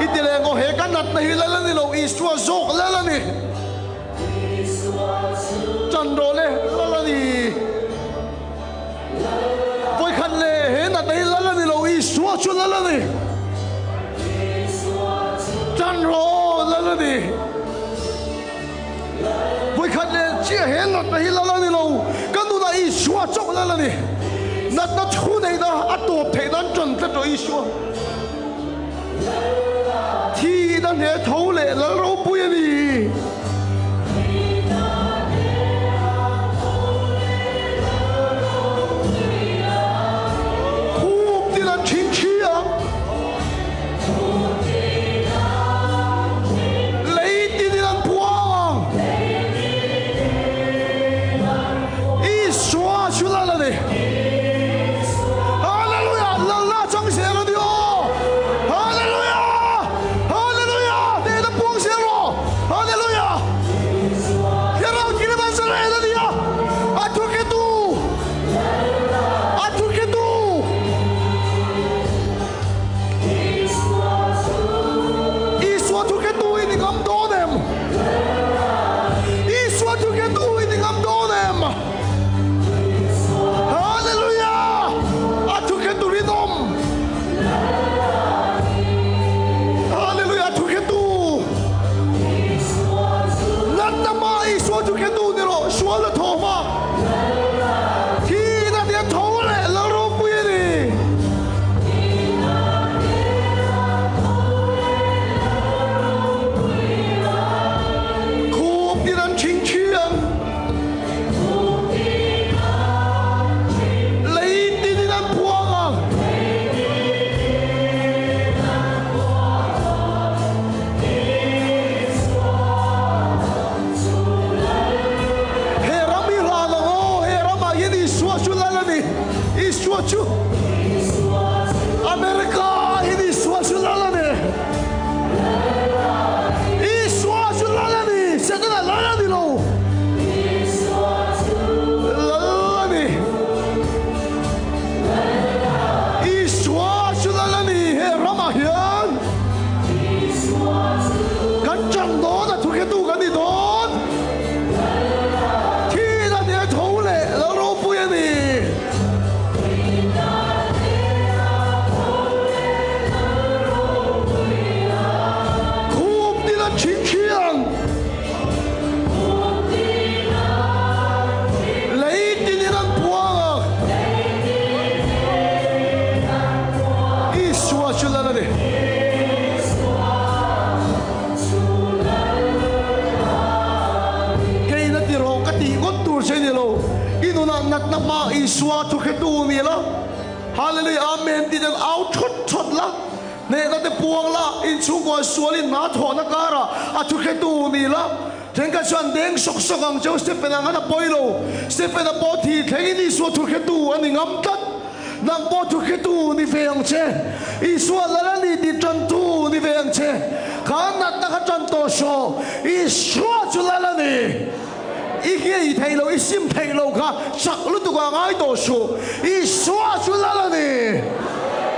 itile ngo he kan nat na hilala ni lo Isua zok lala ni chandole lala ni boy khan le he nat na hilala ni lo Isua chulala ni chandro lala ni boy khan le chia hen nat na hilala ni lo kan du na Isua chok lala ni nat na thu nei da atop thei dan chon ta to Isua thi dan he thau le la ro pui ni khu ti lan chin chia lấy ti lan puang Isua chulala ni hallelujah la la chang se la dio hallelujah hallelujah de da puang se ro นัดนักมาอิสวาทุกข์ดูนี่ละฮาเลลูยาอาเมนที่จะเอาชุดละเนี่ยนั่นแต่ปวงละอินชูกว่าสวลินนาถอนักการะอาทุกข์ดูนี่ละถึงกับชวนเด้งสกกังเจ้าสเตปเป็นอันนั้นปอยโลสเตปเป็นปอทีเทนี่สวทุกข์ดูอันนี้งำตัดนางปอทุกข์ดูนี่เฟียงเชอิสวาละนี่ดิจันทูนี่เฟียงเชขานัดนักจันโตโชอิสวาจุละนี่อีกอย่างไทยเราอีสิมไทยเราค่ะสักลุตุกง่ายต่อสู้อีสวาจุลาลนี่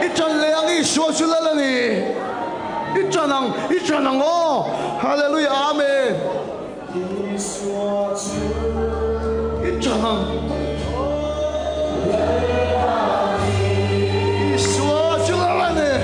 อีจันเลียงอีสวาจุลาลนี่อีจันนังโอ้ฮาเลลูยาอาเมนอีจันนังอีสวาจุลาลนี่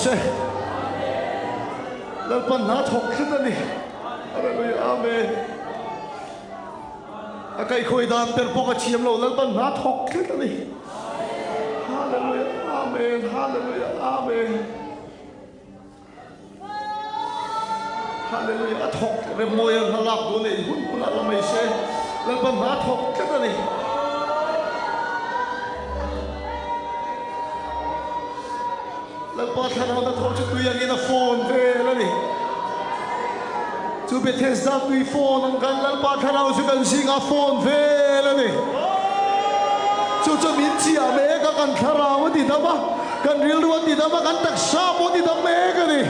se lalpan na thok khna ni hallelujah amen akai khoi dan per poka chiam lo lalpan na thok khna ni hallelujah amen hallelujah amen hallelujah athok re moya halak do nei hun pula la mai se lalpan na thok khna ni lalpan thana na thok chu tu yang in a phone ve la ni chu be test da tu phone ang kan lalpan thana chu kan sing a phone ve la ni chu chu min chi a me ka kan thara wa di da ba kan ril wa di da ba kan tak sa mo di da me ka ni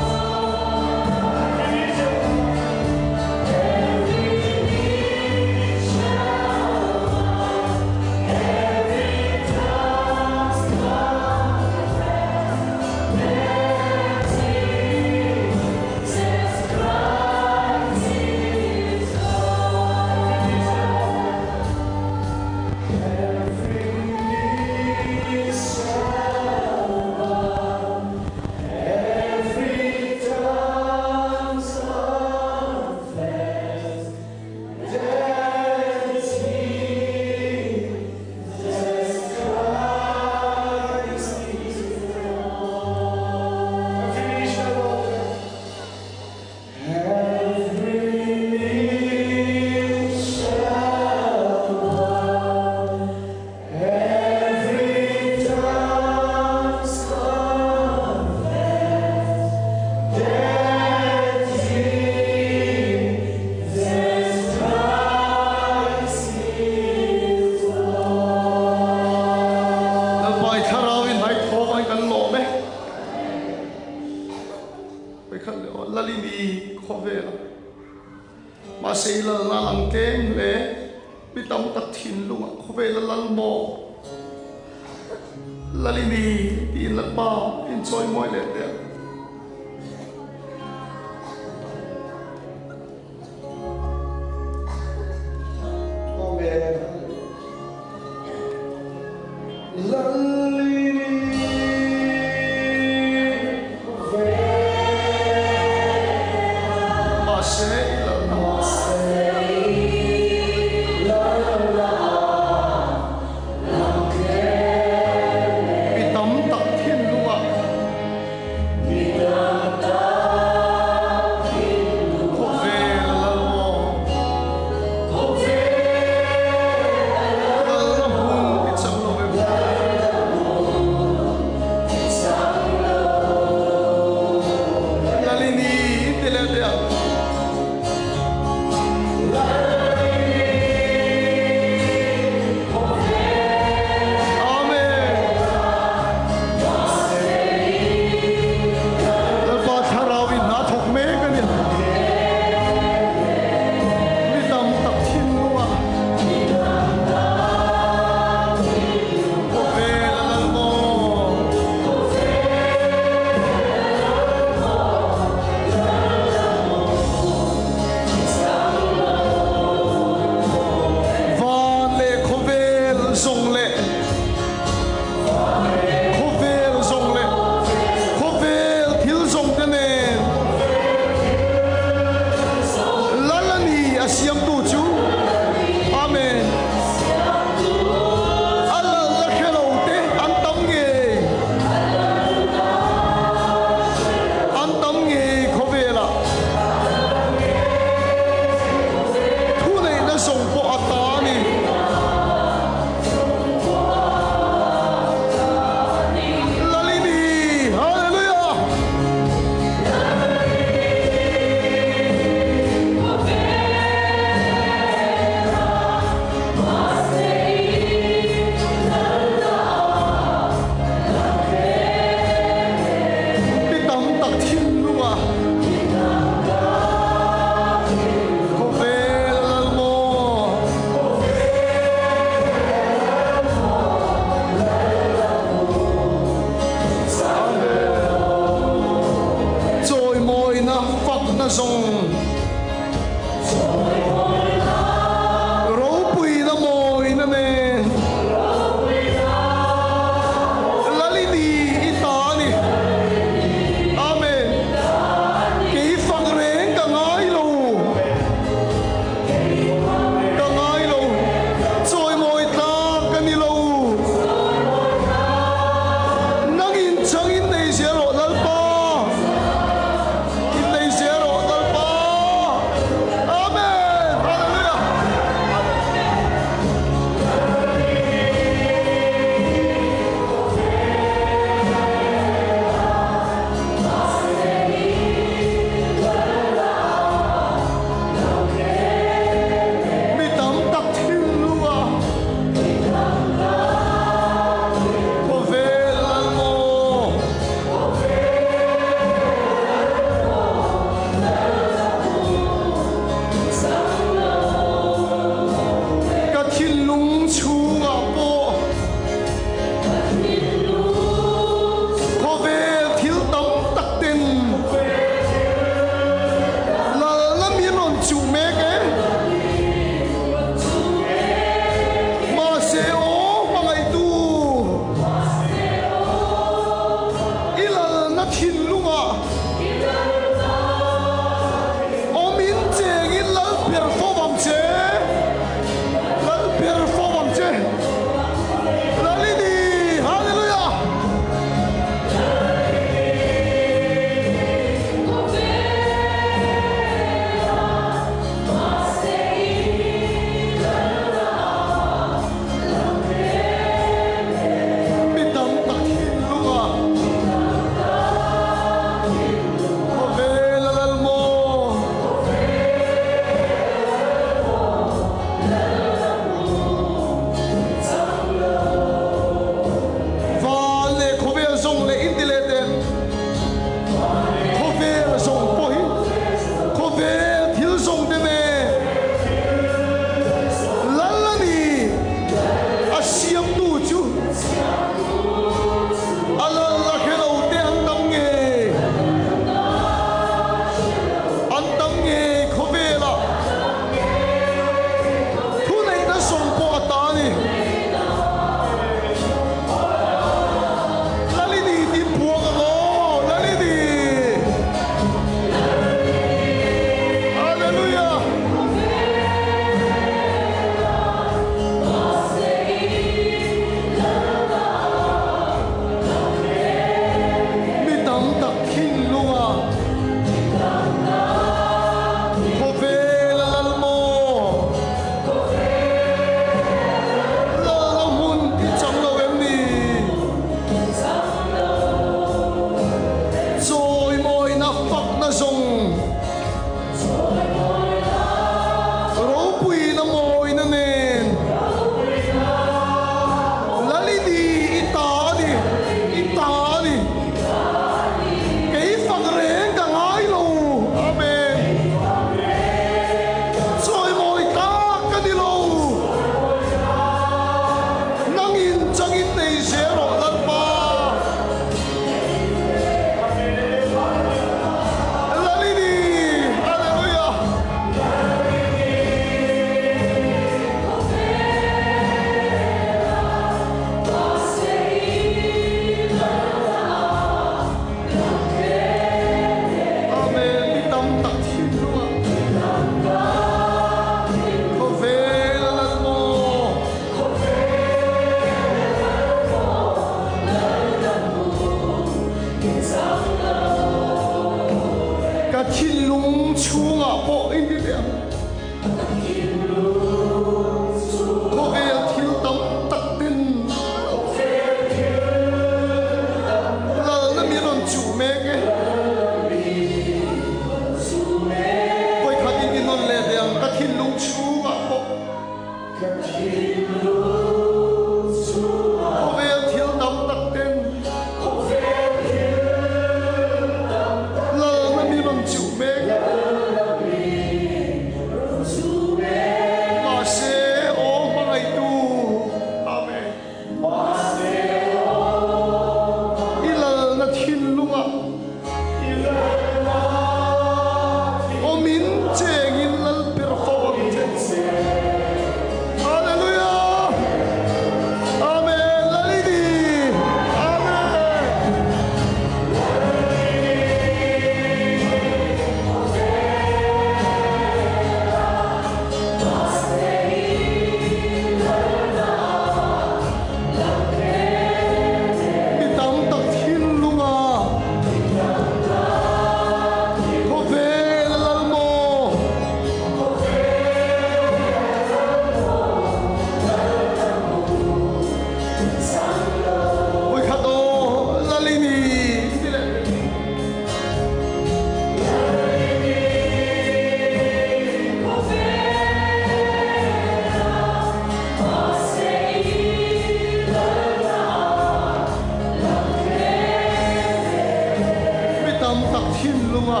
hin lunga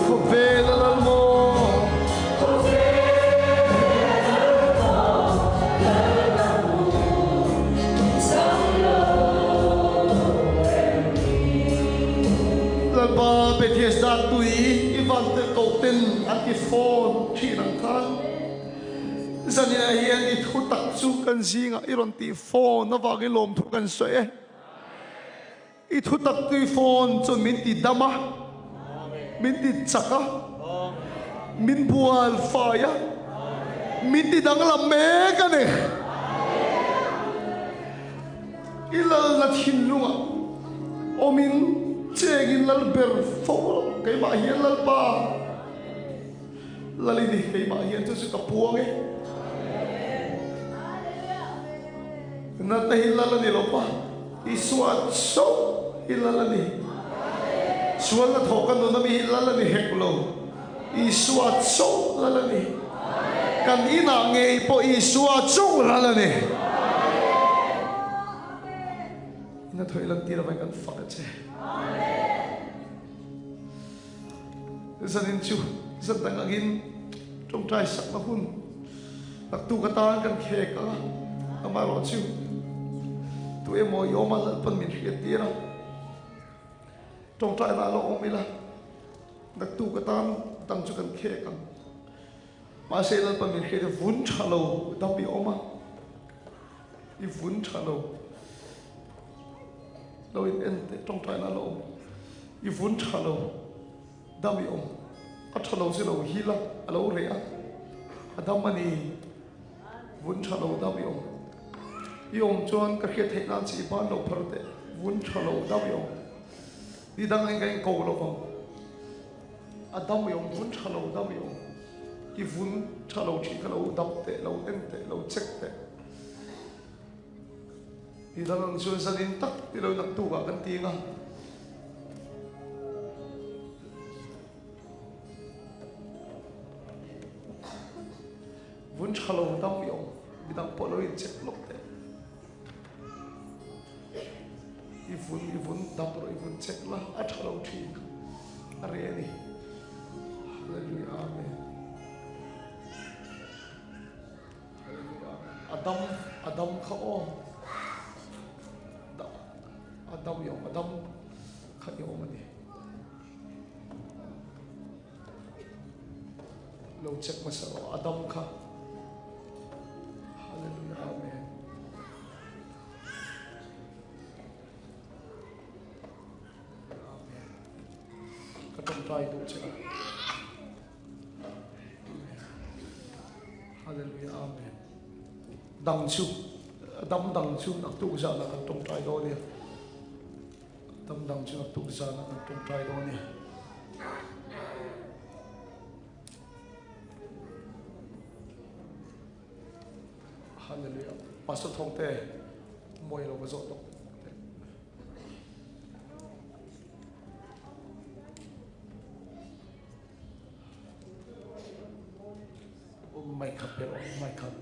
ko ve la mo la ba pe ties da tui I van te ko ten at I phone thi nang khan zania hian I thu tak chu kan zinga I ron ti phone na wangin lom thu kan soe I thu tak tu phone chu min ti dama min ti chaka min bual faya min ti dang la me ka ne ilal na thin lunga o min chegin lal ber fo kai ma hian lal ba lali ni kai ma hian chu ka puang e na ta hilal ni lo pa I suat so hilal ni sual na thokan no na mi hilal ni hek lo I suat so lal ni kan ina nge po I suat so lal ni ina thoi lam ti ra vai kan fa che zanin chu zan dang agin trong trai sak na hun tak tu ka tan kan khe ka ama ro chu tu emo yo ma la pan min khia ti ra trong trai na lo ong mi la tak tu ka tan tang chu kan khe ka ma se la pan min khia de vun tha lo da bi oma I vun tha lo lo in en trong trai na lo I vun tha lo da bi om a tha lo se lo hi la a lo re a adam mani vun tha lo da bi om I om chuan ka khia thei na chi ban lo phar te vun tha lo da bi om di dang ngai ko lo bang adam bi om vun tha lo da bi om I vun tha lo thi ka lo dap te lo en te lo check te di dang chuan sanin tak ti lo nak tu ka kan ti nga vun tha lo da bi om di dang po lo in check lok te Ivun dabro ivun check la athalo thi are ni hallelujah amen adam kha o adam kha yo mani lo check masa adam kha hallelujah amen trong trai tu che hallelujah amen dang chu nak tu za na kan trong trai do ni dang chu nak tu za na kan trong trai do ni hallelujah pastor thong te moi lo ba zo to mai khát pero mai khát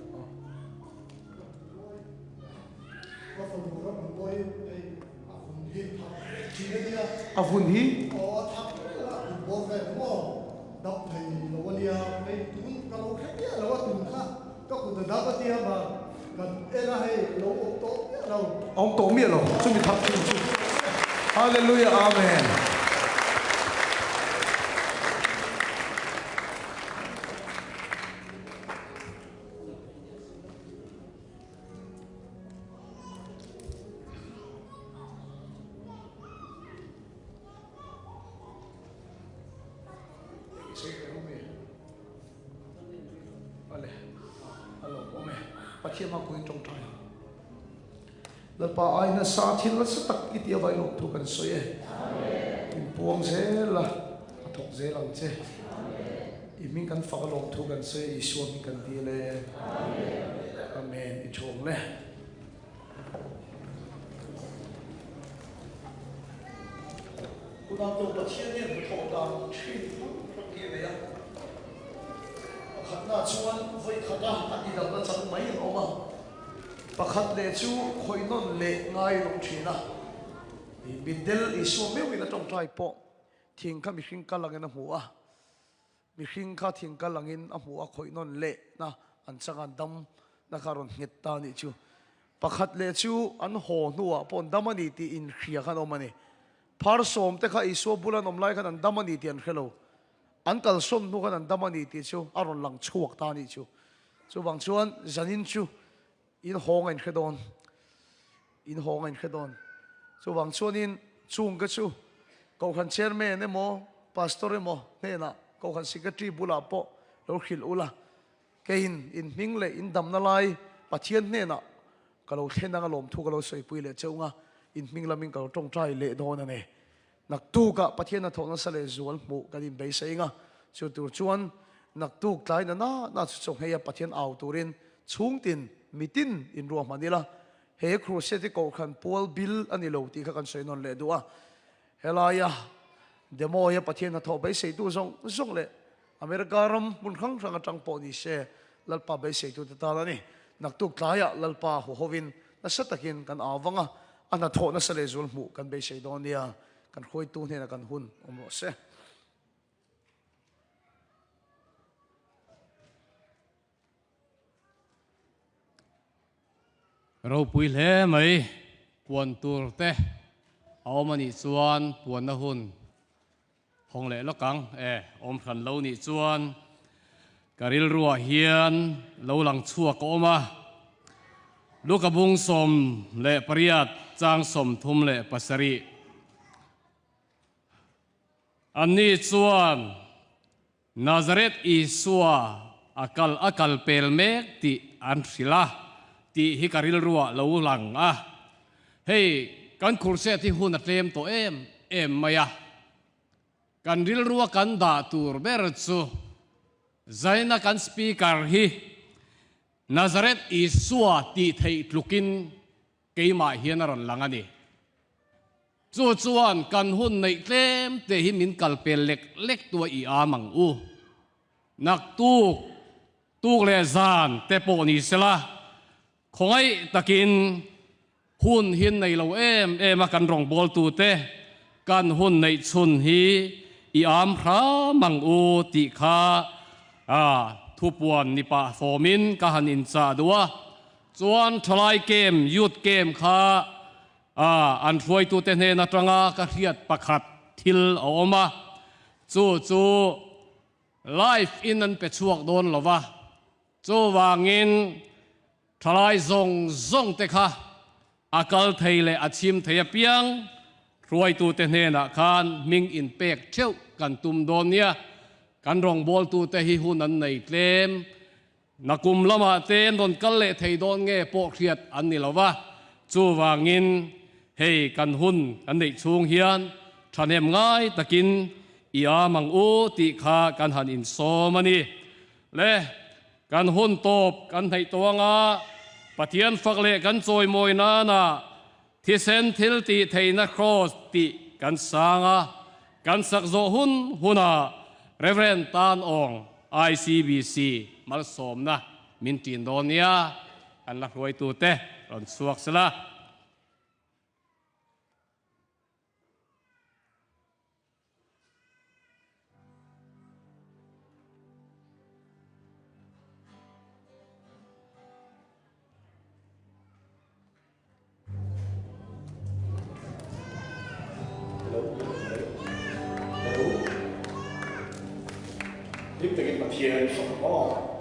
avun hi đọc thầy lâu nia mấy tuấn kalau khách kia lâu tuấn khác các cụ từ đó có tia mà gần era hay lâu ông tổ lâu ông tổ miệt rồi chúng mình thắp thiên chúa hallelujah amen Khi mà quên trong trái, lần ba ai na sa thiên là sẽ tắc ít tiêu vài lục thu cần soi, in buông thế là thuộc dễ lằng thế, in mình cần phá lục thu cần soi, Giêsu mình cần đi lên, amen, in chuông lên. Chúng ta tu tập thiên nhiên của thọ đạo, chuyên phúc kia vậy. khát na chuan với khát na anh đi đâu na chẳng mấy ông mà, bà khát lệ chú khôi non lệ ngay lòng chuyện à, บินเดลอิสวเมวินะจงใจปอทิ้งข้ามีทิ้งกันหลังอินหัวมีทิ้งข้าทิ้งกันหลังอินหัวคอยนอนเละนะอันสังอันดำนักการุณเหตุตานี่จูประคัดเละจูอันหัวนัวปนดำมันนี่ตีอินเขียกันออกมานี่พาร์สมแต่ข้าอิสวบุรันอมไลกันอันดำมันนี่ตีอันเขลวอันกัลส่วนนัวกันอันดำมันนี่ตีจูอารมณ์หลังชวกตานี่จูบางส่วนจันนินจูอินหงอินเขดอนอินหงอินเขดอนจูบางส่วนอินจุงก็จูก็ขันเชอร์แมนเนี่ยโมพาสตอร์เนี่ยโมเนี่ยนะก็ขันสิกตรีบุลาโปเราขิลอุละแกอินมิงเลยอินดำนาลายปัจเจียนเนี่ยนะก็เราเทนังอารมณ์ทุกเราใส่ปุยเลยเจ้าง่ะอินมิงละมิงก็เราต้องใจเละโดนนั่นเองนักตู้กะปัจเจียนนักทองนั่นเสลจวนหมู่กันอินเบสเองอ่ะจุดตัวจวนนักตู้กลายนั่นน่าส่งให้ปัจเจียนเอาตัวเรนชุ่งตินมิตินอินรวมมันนี่ละเฮครูเซติโกขันพอลบิลอันนี้เราตีขันใส่นนเลยดูอ่ะเฮลายะเดโมยปัจเจียนนักทองไปใส่ตัวส่งเลยอเมริการมบุญขังสังกัดจังปอนิเช่ลัลปาไปใส่ตัวตาแล้วนี่นักตุกลายะลัลปาหัววินนัสตักินกันอาวังอ่ะอันนั้นโทนัสเลจุลหมู่กันไปใส่ตอนนี้กันคุยตัวเนี่ยกันหุ่นอมเสเราปุยเล่ไหมปวนตัวเตะเอามันนี่ส่วนปวนนะหุ่นห้องเละละกังอมขันเรานี่ส่วนกะริลรัวเฮียนเราหลังชั่วก็มาลูกกระบุงสมเละปริยัดจางสมทุมเละปัสริอันนี้ส่วนนาซาเรตอิสัวอักลเปลเมกติอันศิลาที่ฮิการิลรัวเราหลังเฮ้ยกันคุรเซที่หุ่นเตมตัวเอ็มมายากันริลรัวกันด่าตูร์เบรตซูใจนักกันสปีกเกอร์ฮีนาซาเรตอิสัวที่ไทยลุกินเกี่ยมาเฮียนรันหลังอันนี้จวนกันหุ่นในเต็มเตหิมินกัลเปลเล็กตัวอีอามังนักตูกเลซานเตโปนิสละคงไอ้ตะกินหุ่นหินในเรามากันรองบอลตูเตกันหุ่นในชุนฮีอีอามพระมังติคาทุบวนนิปะโฟมินกะหันอินซาดัวจวนทลายเกมยุดเกมคาอันช่วยตัวเตนเฮนัตรงากระเทียดประคัดทิลออกมาจูไลฟ์อินนั้นเป็นช่วงโดนหรอวะวางินทลายซงเตคะอากาศไทยเลยอาชิมไทยเปียงช่วยตัวเตนเฮนักการมิงอินเป็กเชี่ยวกันตุมโดนเนี่ยกันรองบอลตัวเตหิหุนันในเกมนักกุมละมาเตนโดนกัลเลไทยโดนเงปอกเทียดอันนี้หรอวะวางินเฮ้กันหุ่นอันนี้ช่วงเฮียนทันเห็มง่ายตะกินอีอามังติคากันหันอินโซมันนี่และกันหุ่นตบกันให้ตัวงาปะเทียนฝักเละกันโจยมวยนาที่เซนทิลตีไทยนักโครสติกันสางกันสักโจหุ่นเรเวรนตานอง ICBC มาสมนะมินตินโดเนียอันลักรวยตัวเตะรอนสวกสละยิ่งจะกินปลาเทียนสองก้อน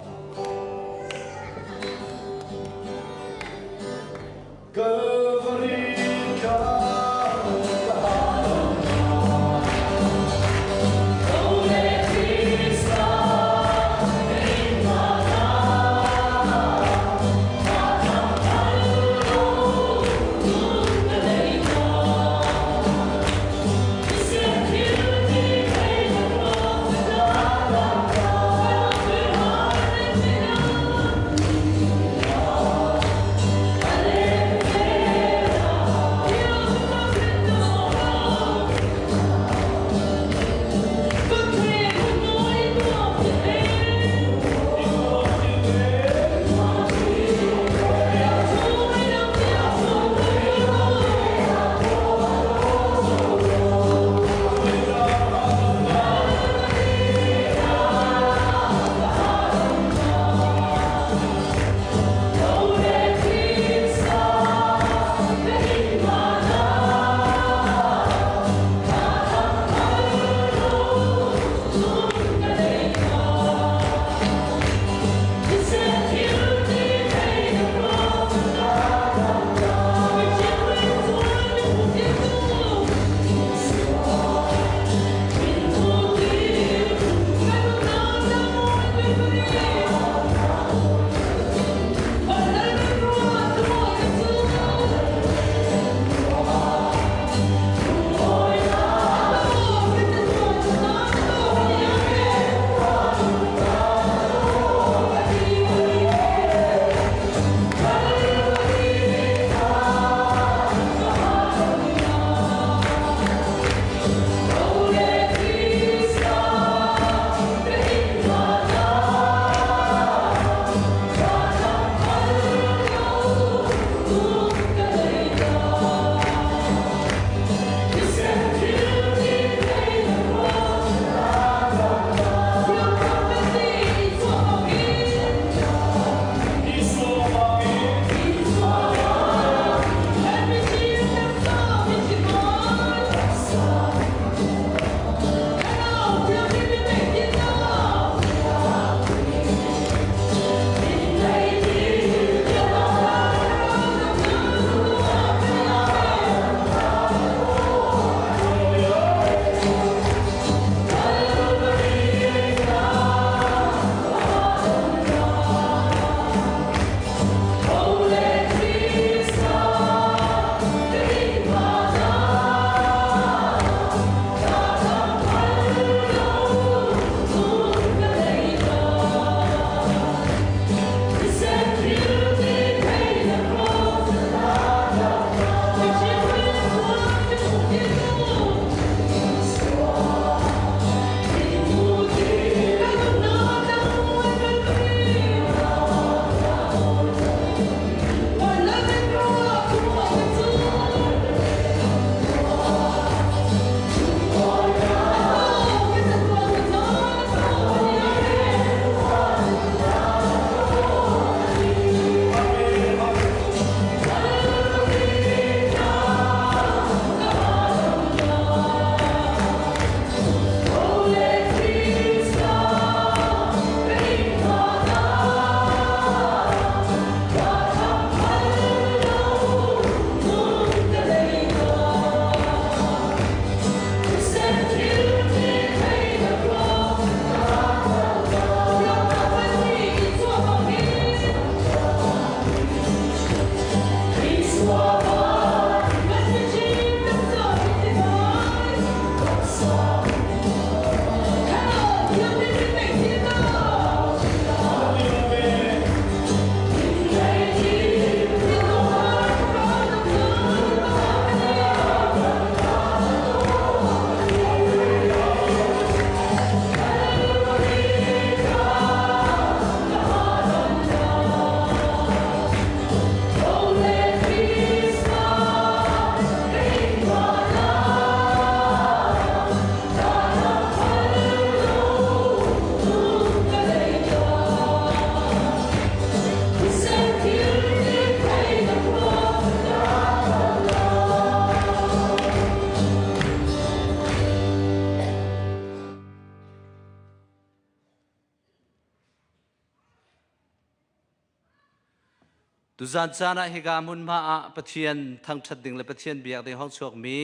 ตุจานจานะฮิกามุนมาอะปะเทียนทั้งชัดดิ่งและปะเทียนเบียกในห้องชวกมี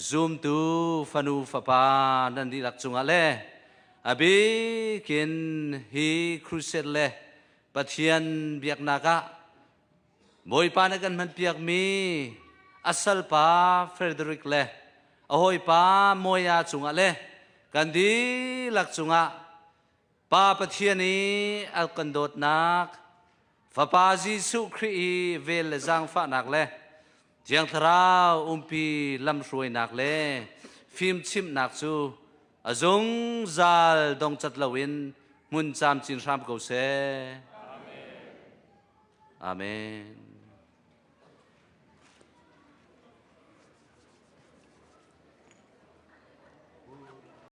ซูมตูฟานูฟาปานันดีหลักจุงอะเลอบีกินฮีครูเซตเลปะเทียนเบียกนากะมวยปานักันมันเปียกมีอัสลปาเฟรเดริกเลอโหยปามวยาจุงอะเลกันดีหลักจุงอะปาปะเทียนี้อัลกันโดดนักฟาปาจิสุครีเวลจังฟานักเลเจียงทราวปีลำรวยนักเลฟิล์มชิมนักจูอาจงจัลดงจัดลวินมุนจามจินรามกูเซอาเมน